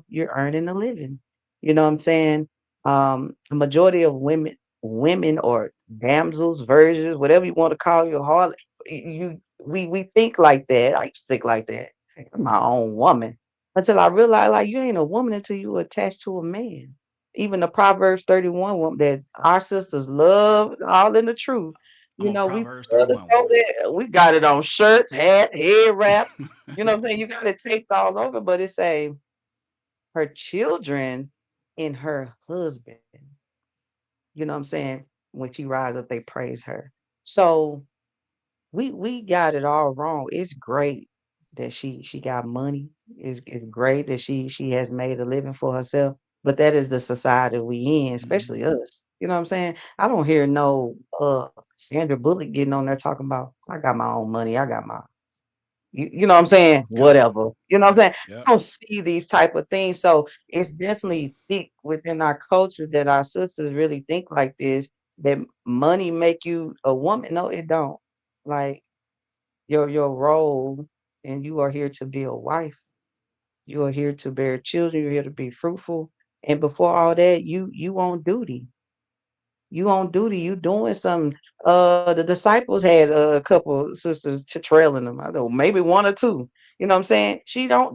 you're earning a living. You know what I'm saying? A majority of women or damsels, virgins, whatever you want to call your harlot, we think like that. I used to think like that. I'm my own woman. Until I realized like you ain't a woman until you attached to a man. Even the Proverbs 31 woman that our sisters love, all in the truth. I'm on We Proverbs love to 31 throw woman. that. We got it on shirts, hat, head wraps. You know what I'm saying? You got it taped all over, but it say her children and her husband. You know what I'm saying? When she rise up, they praise her. So we got it all wrong. It's great that she got money. It's great that she has made a living for herself. But that is the society we in, especially Mm-hmm. us. You know what I'm saying? I don't hear no Sandra Bullock getting on there talking about I got my own money. I got my you know what I'm saying? Con. Whatever. You know what I'm Yep. saying? Yep. I don't see these type of things. So it's definitely thick within our culture that our sisters really think like this, that money make you a woman. No, it don't. Like your role, and you are here to be a wife. You are here to bear children. You're here to be fruitful. And before all that, you on duty. You on duty, you doing something. The disciples had a couple sisters trailing them. I know maybe one or two. You know what I'm saying?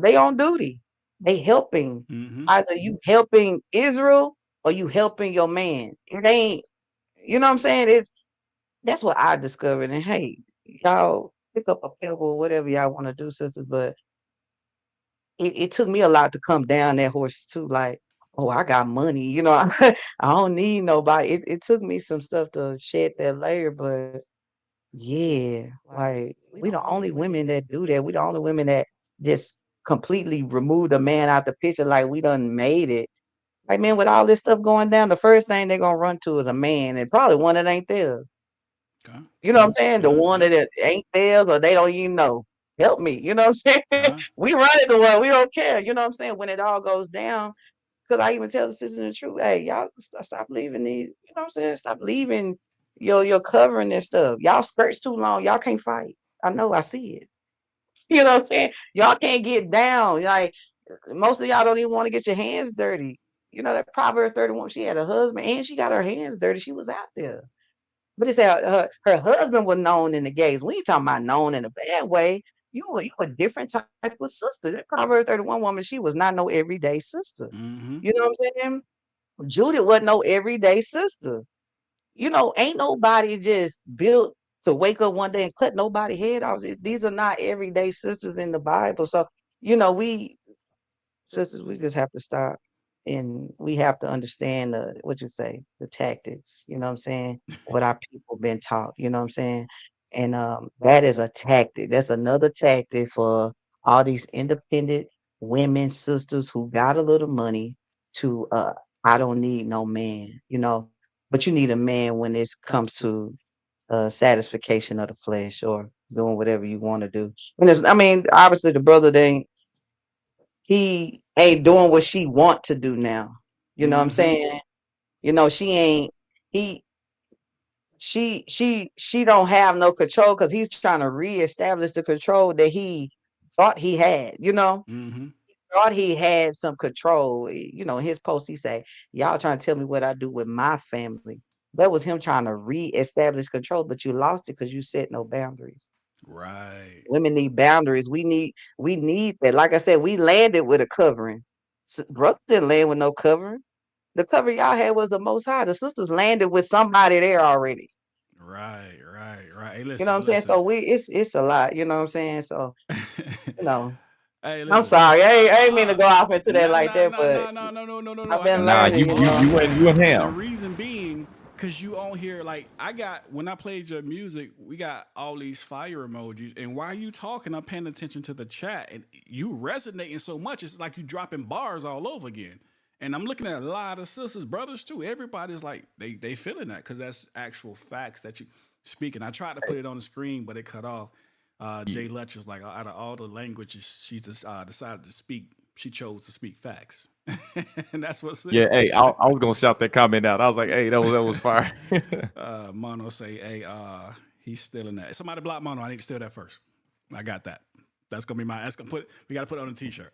They on duty. They helping. Mm-hmm. Either you helping Israel or you helping your man. It ain't, you know what I'm saying? That's what I discovered. And hey, y'all pick up a pebble, whatever y'all want to do, sisters. But it took me a lot to come down that horse too. Like, oh, I got money, I don't need nobody. It took me some stuff to shed that layer, but yeah, like we the only women that do that. We the only women that just completely remove the man out the picture, like we done made it. Like man, with all this stuff going down, the first thing they're gonna run to is a man, and probably one that ain't theirs. Con. You know what I'm Con. saying? The Yep. one Yep. that ain't theirs or they don't even know. Help me. You know what I'm saying? Con. We run it the one. We don't care. You know what I'm saying? When it all goes down, because I even tell the sisters the truth. Hey, y'all stop leaving these. You know what I'm saying? Stop leaving your covering and stuff. Y'all skirts too long. Y'all can't fight. I know. I see it. You know what I'm saying? Y'all can't get down. Like most of y'all don't even want to get your hands dirty. You know that Proverbs 31. She had a husband and she got her hands dirty. She was out there. But it said her husband was known in the gays. We ain't talking about known in a bad way. You a different type of sister. That Proverbs 31 woman, she was not no everyday sister. Mm-hmm. You know what I'm saying? Judith wasn't no everyday sister. Ain't nobody just built to wake up one day and cut nobody head off. These are not everyday sisters in the Bible. So, we sisters, we just have to stop and we have to understand what you say, the tactics, you know what I'm saying? What our people been taught, you know what I'm saying? And that is a tactic. That's another tactic for all these independent women, sisters who got a little money to I don't need no man, but you need a man when it comes to satisfaction of the flesh or doing whatever you want to do. And obviously the brother they he ain't doing what she want to do now. You know what I'm Mm-hmm. saying? She ain't he she don't have no control because he's trying to reestablish the control that he thought he had, Mm-hmm. thought he had some control. In his post he say, y'all trying to tell me what I do with my family. That was him trying to reestablish control, but you lost it because you set no boundaries. Right. Women need boundaries. We need that. Like I said, we landed with a covering. Brother didn't land with no covering. The cover y'all had was the Most High. The sisters landed with somebody there already. Right. Hey, You know what I'm saying? listen. So it's a lot. You know what I'm saying? So you know, Hey, I'm listen. sorry. I ain't mean to go off into that No, like no, that, no, but no, no, no, no, no, no, no. I've I been got to Nah, cut learning. you you You you off, know, you and you man. and And the him. reason being, because you on here, like, I got, when I played your music, we got all these fire emojis. And while you talking, I'm paying attention to the chat. And you resonating so much, it's like you dropping bars all over again. And I'm looking at a lot of sisters, brothers too. Everybody's like, they feeling that because that's actual facts that you speaking. I tried to put it on the screen, but it cut off. Jay Letcher's like, out of all the languages she's just decided to speak, she chose to speak facts, and that's what's Yeah, it. hey, I was gonna shout that comment out. I was like, hey, that was fire. Mono say, hey, he's stealing that. Somebody block Mono. I need to steal that first. I got that. That's gonna be my. That's gonna put. We got to put it on a t-shirt.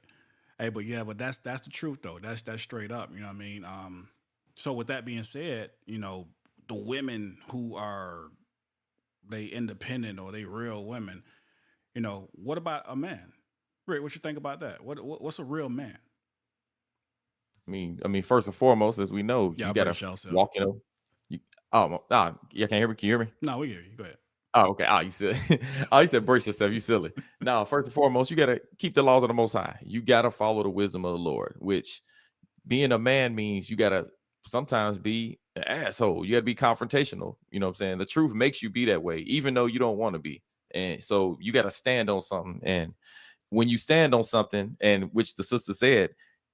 Hey, but yeah, but that's the truth though. That's straight up. You know what I mean? So with that being said, the women who are they independent or they real women, what about a man? Rick, what you think about that? What's a real man? I mean, first and foremost, as we know, you Y'all gotta brace yourself. walk in a. You, yeah, can you hear me? Can you hear me? No, we hear you. Go ahead. Oh, okay. Oh, you said, oh, you said brace yourself. You silly. Now, first and foremost, you gotta keep the laws of the Most High. You gotta follow the wisdom of the Lord. Which, being a man means you gotta sometimes be an asshole. You gotta be confrontational. You know what I'm saying? The truth makes you be that way, even though you don't want to be. And so you gotta stand on something. And when you stand on something, and which the sister said,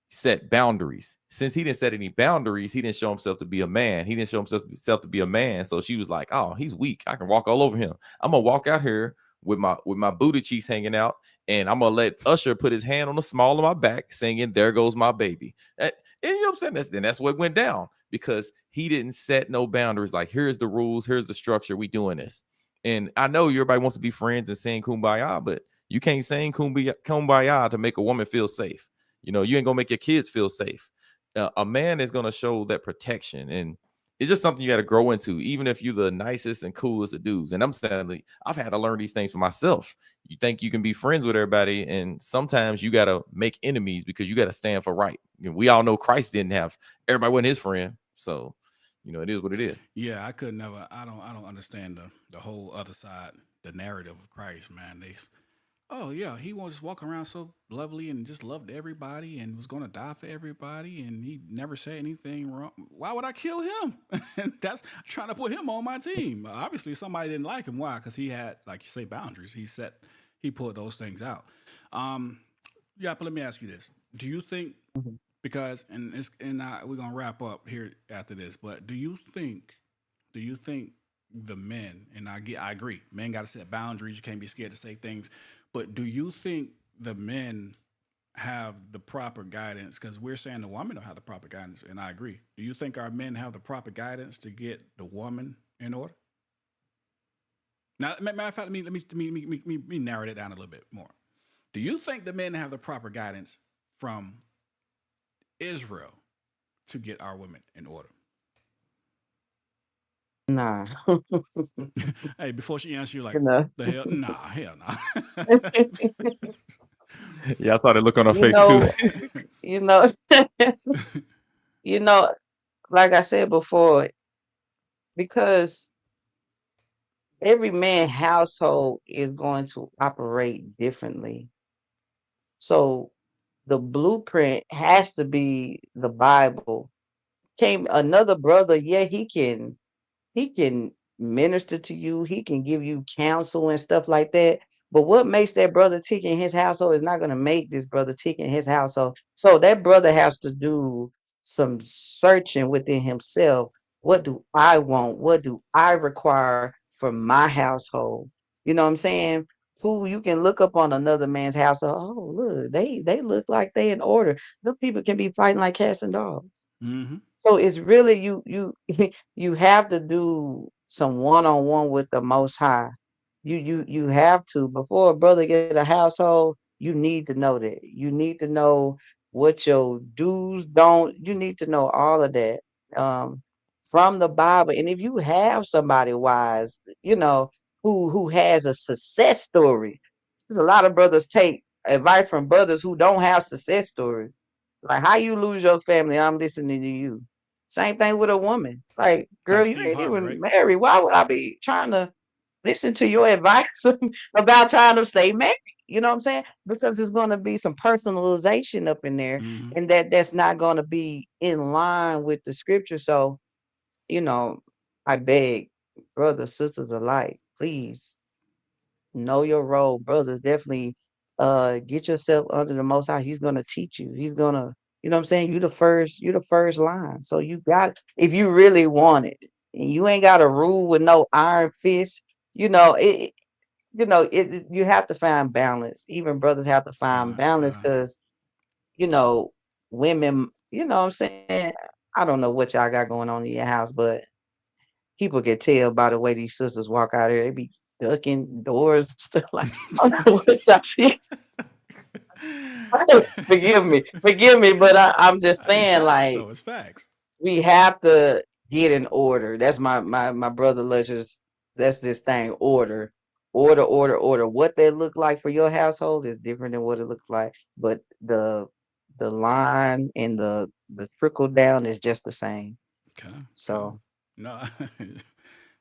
set boundaries. Since he didn't set any boundaries, he didn't show himself to be a man. He didn't show himself to be a man. So she was like, "Oh, he's weak. I can walk all over him. I'm gonna walk out here with my booty cheeks hanging out, and I'm gonna let Usher put his hand on the small of my back, singing 'There Goes My Baby.'" And you know what I'm saying? That's what went down because he didn't set no boundaries. Like, here's the rules, here's the structure. We doing this. And I know everybody wants to be friends and sing kumbaya, but you can't sing kumbaya to make a woman feel safe. You ain't gonna make your kids feel safe. A man is gonna show that protection, and it's just something you got to grow into, even if you're the nicest and coolest of dudes. And I'm saying, I've had to learn these things for myself. You think you can be friends with everybody, and sometimes you got to make enemies because you got to stand for right. We all know Christ didn't have everybody wasn't his friend, so it is what it is. Yeah, I could never. I don't understand the whole other side, the narrative of Christ, man. Oh yeah, he was just walking around so lovely and just loved everybody and was going to die for everybody and he never said anything wrong. Why would I kill him? And that's trying to put him on my team. Obviously, somebody didn't like him. Why? Because he had, like you say, boundaries. He put those things out. Yeah, but let me ask you this: do you think Mhm. because we're gonna wrap up here after this, but do you think the men, and I agree, men got to set boundaries. You can't be scared to say things. But do you think the men have the proper guidance? Because we're saying the woman don't have the proper guidance, and I agree. Do you think our men have the proper guidance to get the woman in order? Now, matter of fact, let me narrow it down a little bit more. Do you think the men have the proper guidance from Israel to get our women in order? Nah. Hey, before she answers, you like, You know. the hell? Nah, hell nah. Yeah, I saw that look on her You face too. know, you know, you know, like I said before, because every man household is going to operate differently. So the blueprint has to be the Bible. Came another brother, yeah, he can minister to you, he can give you counsel and stuff like that. But what makes that brother tick in his household is not going to make this brother tick in his household. So that brother has to do some searching within himself. What do I want? What do I require for my household? You know what I'm saying? Who you can look up on another man's household. Oh, look, they look like they in order. Those people can be fighting like cats and dogs. Mm-hmm. So it's really you you have to do some one-on-one with the Most High. You have to before a brother get a household. You need to know that. You need to know what your do's don't. You need to know all of that. Um, from the Bible. And if you have somebody wise, who has a success story, there's a lot of brothers take advice from brothers who don't have success stories. Like how you lose your family, I'm listening to you. Same thing with a woman. Like, Like girl, you Steve ain't Harvey, even right? married. Why would I be trying to listen to your advice about trying to stay married? You know what I'm saying? Because there's going to be some personalization up in there, Mm-hmm. and that's not going to be in line with the scripture. So, you know, I beg, brothers, sisters alike, please know your role, brothers. Definitely get yourself under the most high. He's gonna teach you. He's gonna, you know what I'm saying? You're the first line. So you got, if you really want it, and you ain't got a rule with no iron fist, you have to find balance. Even brothers have to find balance God. because, you know, women, you know what I'm saying? I don't know what y'all got going on in your house, but people can tell by the way these sisters walk out here. They be ducking doors and stuff like. I don't know what y'all- forgive me, but I'm just It's saying, facts, like, though. It's facts. we have to get in order. That's my brother Ledger's. That's this thing, order. What they look like for your household is different than what it looks like, but the line and the trickle down is just the same. Okay. Okay. So, No,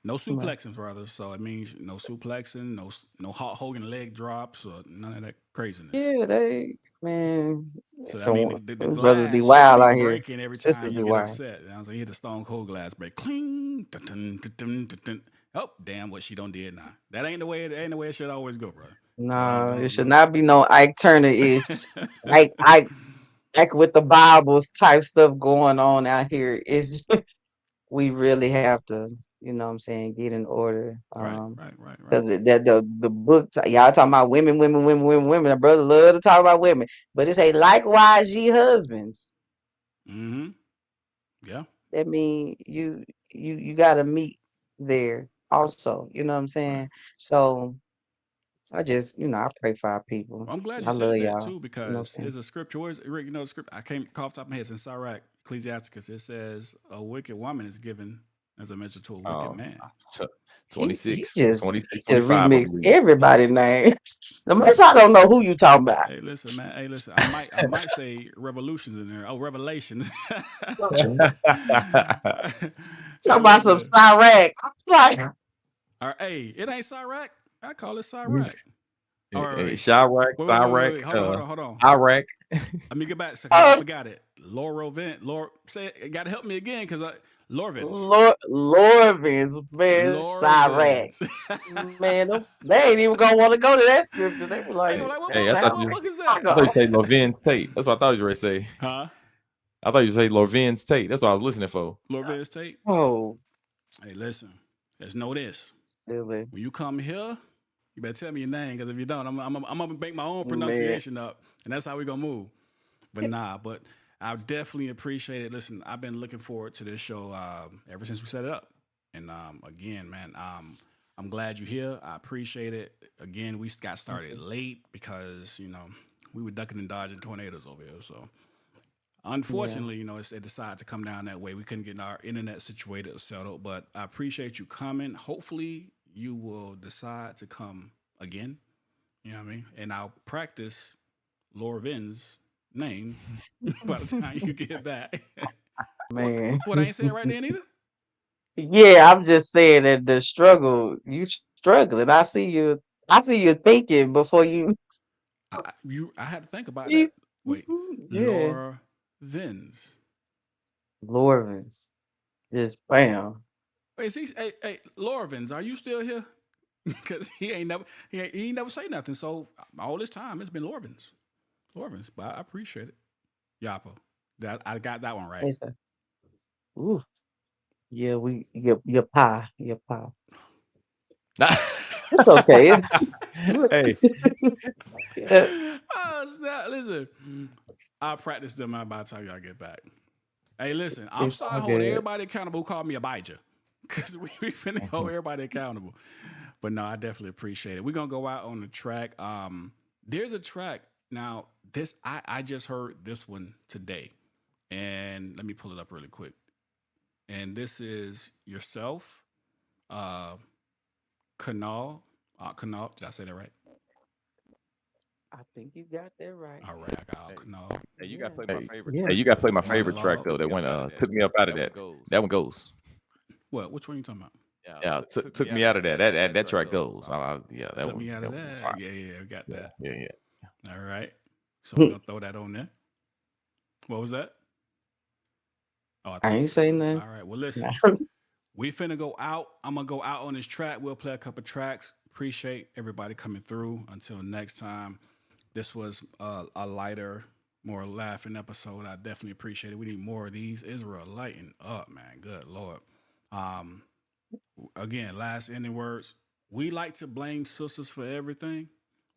no well, suplexing, brother. So it means no suplexing, no Hulk Hogan leg drops, or none of that craziness. yeah, man. So I mean, So the those brothers be glass shouldn't wild be out here. breaking every time Sisters you be get wild. upset. I was like, hit the stone cold glass break, cling. Dun, dun, dun, dun, dun, dun. Oh, damn! What she don't did now? That ain't the way. Ain't the way it should always go, bro. So No, it should don't. not be no Ike Turner ish. Like with the Bibles type stuff going on out here. It's we really have to, you know what I'm saying, get in order. Right, right, right, right. Because the book, y'all talking about women. My brother love to talk about women, but it say likewise ye husbands. Mm-hmm. Yeah. That mean you got to meet there also. You know what I'm Right. saying? So I just, I pray for our people. Well, I'm glad you I love said that y'all. too, You know what because I'm there's a scripture. Where's Rick? You know the script. I came off the top of my head. It's in Sirach, Ecclesiasticus. It says a wicked woman is given as a measure to a wicked Oh, man. 26, he 26, just 25, I remixed believe. everybody's name. The most I don't know who you talking about. Hey, listen, man. Hey, listen. I might say revolutions in there. Oh, revelations. Talking Hey, about some listen. Cyrac. Like, Hey, it ain't Sirach. I call it Sirach. Oh, wait. Chirac, Cyrac, Hold on, hold on, hold on. Iraq. Let me get back because I uh, forgot it. Laurel Vent. Say it. Got to help me again because Lorvins. Lorvins, man, Cyrac. Lorvins. Man, they ain't even gonna want to go to that scripture. They be Hey, like, like, what Hey, book? I thought What you, book is I that? I thought you go. say Lovin's Tate. That's what I thought you were going to say. Huh? I thought you say Lovin's Tate. That's what I was listening for. Lorvins Tate. Oh, Hey, listen. Let's know this. silly. When you come here, you better tell me your name because if you don't, I'm gonna make my own Man. pronunciation up, and that's how we gonna move. But I definitely appreciate it. Listen, I've been looking forward to this show ever since we set it up, and again, man, I'm glad you're here. I appreciate it. Again, we got started late because we were ducking and dodging tornadoes over here, so. Yeah. Unfortunately, it decided to come down that way. We couldn't get our internet situated or settled, but I appreciate you coming. Hopefully, you will decide to come again. You know what I mean? And I'll practice Lorvin's name by the time you get back. Man. What I ain't saying right then either. Yeah, I'm just saying that the struggle, you struggling. I see you thinking before you, I had to think about you that. Wait, yeah. Lorvins. Lorvis. Just bam. Wait, hey, Lorvins, are you still here? Because he ain't never say nothing. So all this time it's been Lorvins, but I appreciate it. Yapah, I got that one right. It's a, ooh, yeah, your pie, your pie. It's okay. Hey, Yeah, Listen, I'll practice them out by the time y'all get back. Hey, listen, I'm it's starting all to hold good. everybody accountable who called me Abijah. Because we finna hold everybody accountable. But no, I definitely appreciate it. We're gonna go out on the track. There's a track now. I just heard this one today, and let me pull it up really quick. And this is yourself, Kanal. Kanal, did I say that right? I think you got that right. All right, I got Kanal. Hey, you gotta play my favorite. Yeah. Hey, you gotta play my favorite Monologue. track though. That went took me up out of that. That one goes. What? Which one are you talking about? Yeah, took me out of that. That track goes. Yeah, that Took one. me out of that. Fire. Yeah, we got that. Yeah. All right. So we're gonna throw that on there. What was that? Oh, I ain't saying nothing. All right. Well, listen. We finna go out. I'm gonna go out on this track. We'll play a couple tracks. Appreciate everybody coming through. Until next time. This was a lighter, more laughing episode. I definitely appreciate it. We need more of these. Israel, lighten up, man. Good Lord. Again, last ending words. We like to blame sisters for everything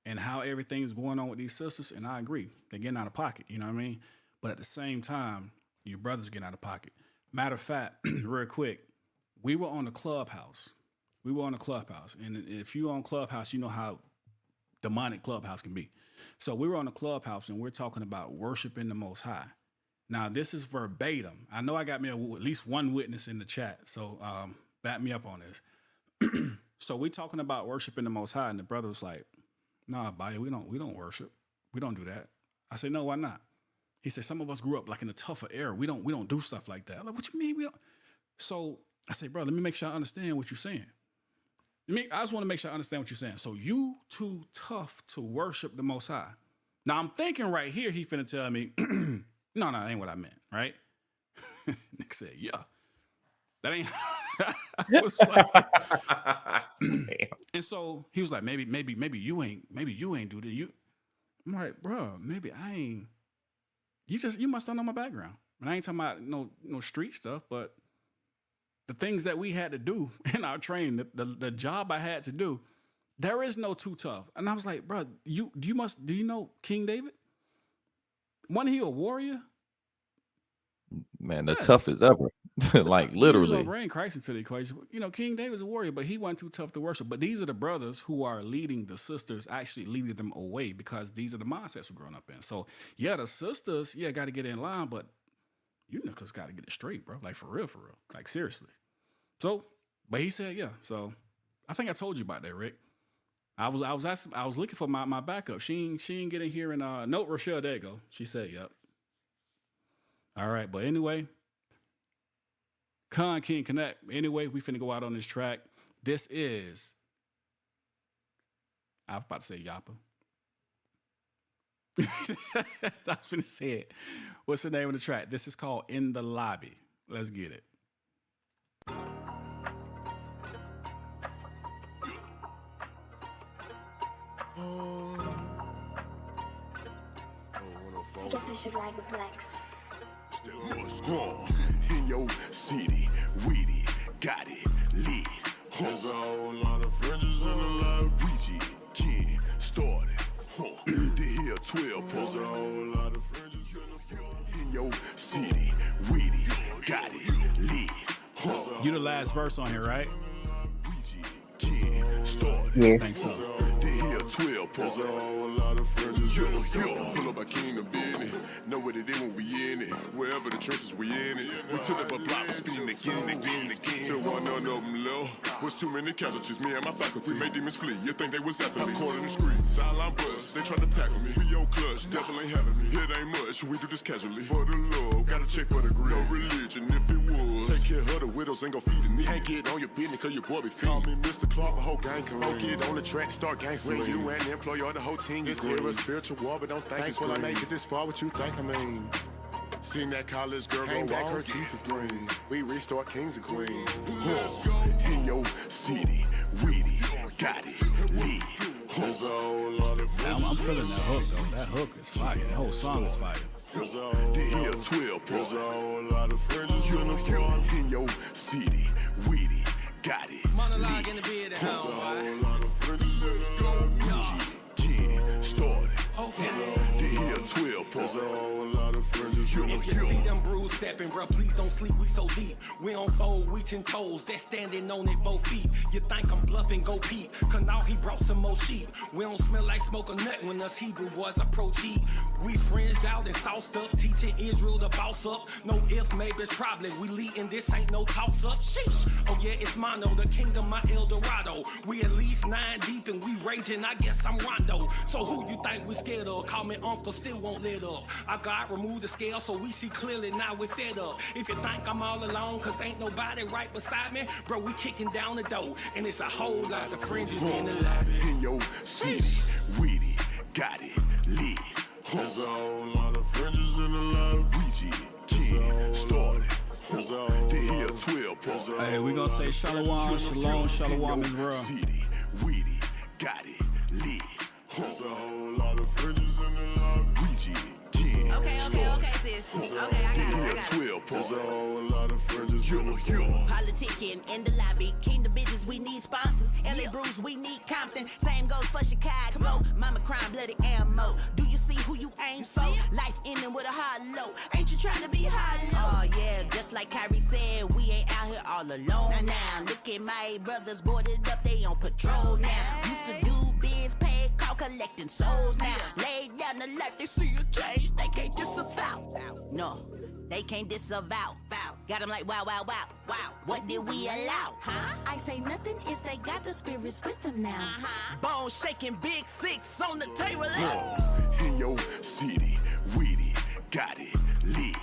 and how everything is going on with these sisters. And I agree. They're getting out of pocket. You know what I mean? But at the same time, your brother's getting out of pocket. Matter of fact, real quick, we were on the Clubhouse. And if you on Clubhouse, you know how demonic Clubhouse can be. So we were on the Clubhouse and we're talking about worshiping the Most High. Now, this is verbatim. I know I got me at least one witness in the chat. So back me up on this. So we talking about worshiping the Most High, and the brother was like, "Nah, Baya, we don't worship. We don't do that." I said, "No, why not?" He said, "Some of us grew up like in a tougher era. We don't do stuff like that." I'm like, "What you mean we don't?" So I said, "Bro, let me make sure I understand what you're saying. I just want to make sure I understand what you're saying. So you too tough to worship the Most High." Now I'm thinking right here, he finna tell me, no, that ain't what I meant, right? Nick said, "Yeah, that ain't." I was like, and so he was like, maybe you ain't do that. I'm like, bro, maybe I ain't. You must not know my background. And I ain't talking about no street stuff, but the things that we had to do in our training, the job I had to do, there is no too tough. And I was like, bro, do you know King David? Wasn't he a warrior? Man, the toughest ever. Like literally. Bring Christ into the equation. You know, King David's a warrior, but he wasn't too tough to worship. But these are the brothers who are leading the sisters, actually leading them away, because these are the mindsets we're growing up in. So yeah, the sisters, got to get in line, but you niggas got to get it straight, bro. Like for real. Like seriously. So, but he said, yeah. So I think I told you about that, Rick. I was looking for my backup. She ain't get in here and note Rochelle, there you go. She said, yep. All right, but anyway, Con King Connect. Anyway, we finna go out on this track. This is, I was about to say Yapah. I was finna say it. What's the name of the track? This is called In the Lobby. Let's get it. I guess I should ride with Lex. In your city, weedy, got it, lit. There's a whole lot of fringes and a lot of Ouija. Ken started. The hill 12 There's a whole lot of fringes in your city, weedy, got it, lit. You the last verse on here, right? Ken started. Yes. I think so. The hill 12 There's a whole lot of fringes. Pull up a king of business. Know what it is when we in it. Wherever the trenches we in it. We took up a block, speeding again. Till one of them low. Was too many casualties. Me and my faculty made demons flee. You think they was athletes? Caught in the streets. Sideline bus. They trying to tackle me. Be your clutch. Devil ain't having me. It ain't much. We do this casually. For the love. Gotta check for the greed. No religion if it was. Take care of the widows. Ain't gon' feed the need. Can't get on your business cause your boy be feed. Call me Mr. Clark. My whole gang can ring. Get on the track. Start gangster. When you and the employer, the whole team is here. A spiritual war, but don't think it's when I make it this far. What you think? I mean, seen that college girl go back, her teeth is green. We restore kings and queens. In your city, weedy, got it, lit. There's a whole lot of I'm feeling that hook though. That hook is fire. That whole song is fire. The hill 12 There's a whole lot of fringes in your city, weedy, got it, Monologue in the bed at home, whole lot of fringes started. The hill 12 There's a whole lot of fringes If you see them bruised stepping, bro. Please don't sleep, we so deep. We don't fold, we 10 toes. That's standing on it both feet. You think I'm bluffing, go peep. Cause now he brought some more sheep. We don't smell like smoke or nut when us Hebrew boys approach heat. We fringed out and sauced up, teaching Israel to boss up. No if, maybe it's probably. We leading, this ain't no toss up. Sheesh. Oh yeah, it's mono, the kingdom, my El Dorado. We at least 9 deep and we raging, I guess I'm Rondo. So who you think we scared of? Call me uncle, still won't let up. I got remove the scale so we see clearly, now we fed up. If you think I'm all alone, cause ain't nobody right beside me, bro, we kicking down the door. And it's a whole lot of fringes in the lobby. In your city, with it, got it, lit. There's a whole lot of fringes and a lot of Ouija. Kid started. The hill 12. Hey, we gonna say shalom, shalom, shalom as well. City, with it, got it, lit. There's a whole lot of fringes and a lot of Ouija. Okay, sis. Okay, I got it. 12. There's a whole lot of fringes and a lot. Politicking in the lobby, kingdom business, we need sponsors. LA Brews, we need Compton. Same goes for Chicago. Mama crying bloody ammo. Do you see who you aim for? Life ending with a high low. Ain't you trying to be high low? Oh yeah, just like Kyrie said, we ain't out here all alone now. Look at my brothers boarded up, they on patrol now. Used to do biz, pay, call collecting souls now. Lay down the life, they see a change, they can't disavow. No, they can't disavow. Got them like wow, wow, wow, wow. What did we allow? I say nothing is they got the spirits with them now. Bone shaking, big six on the table. In your city, with it, got it, lit.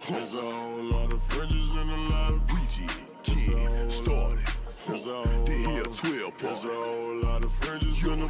There's a whole lot of fringes and a lot of Ouija. Kid started. The hill 12. There's a whole lot of fringes and a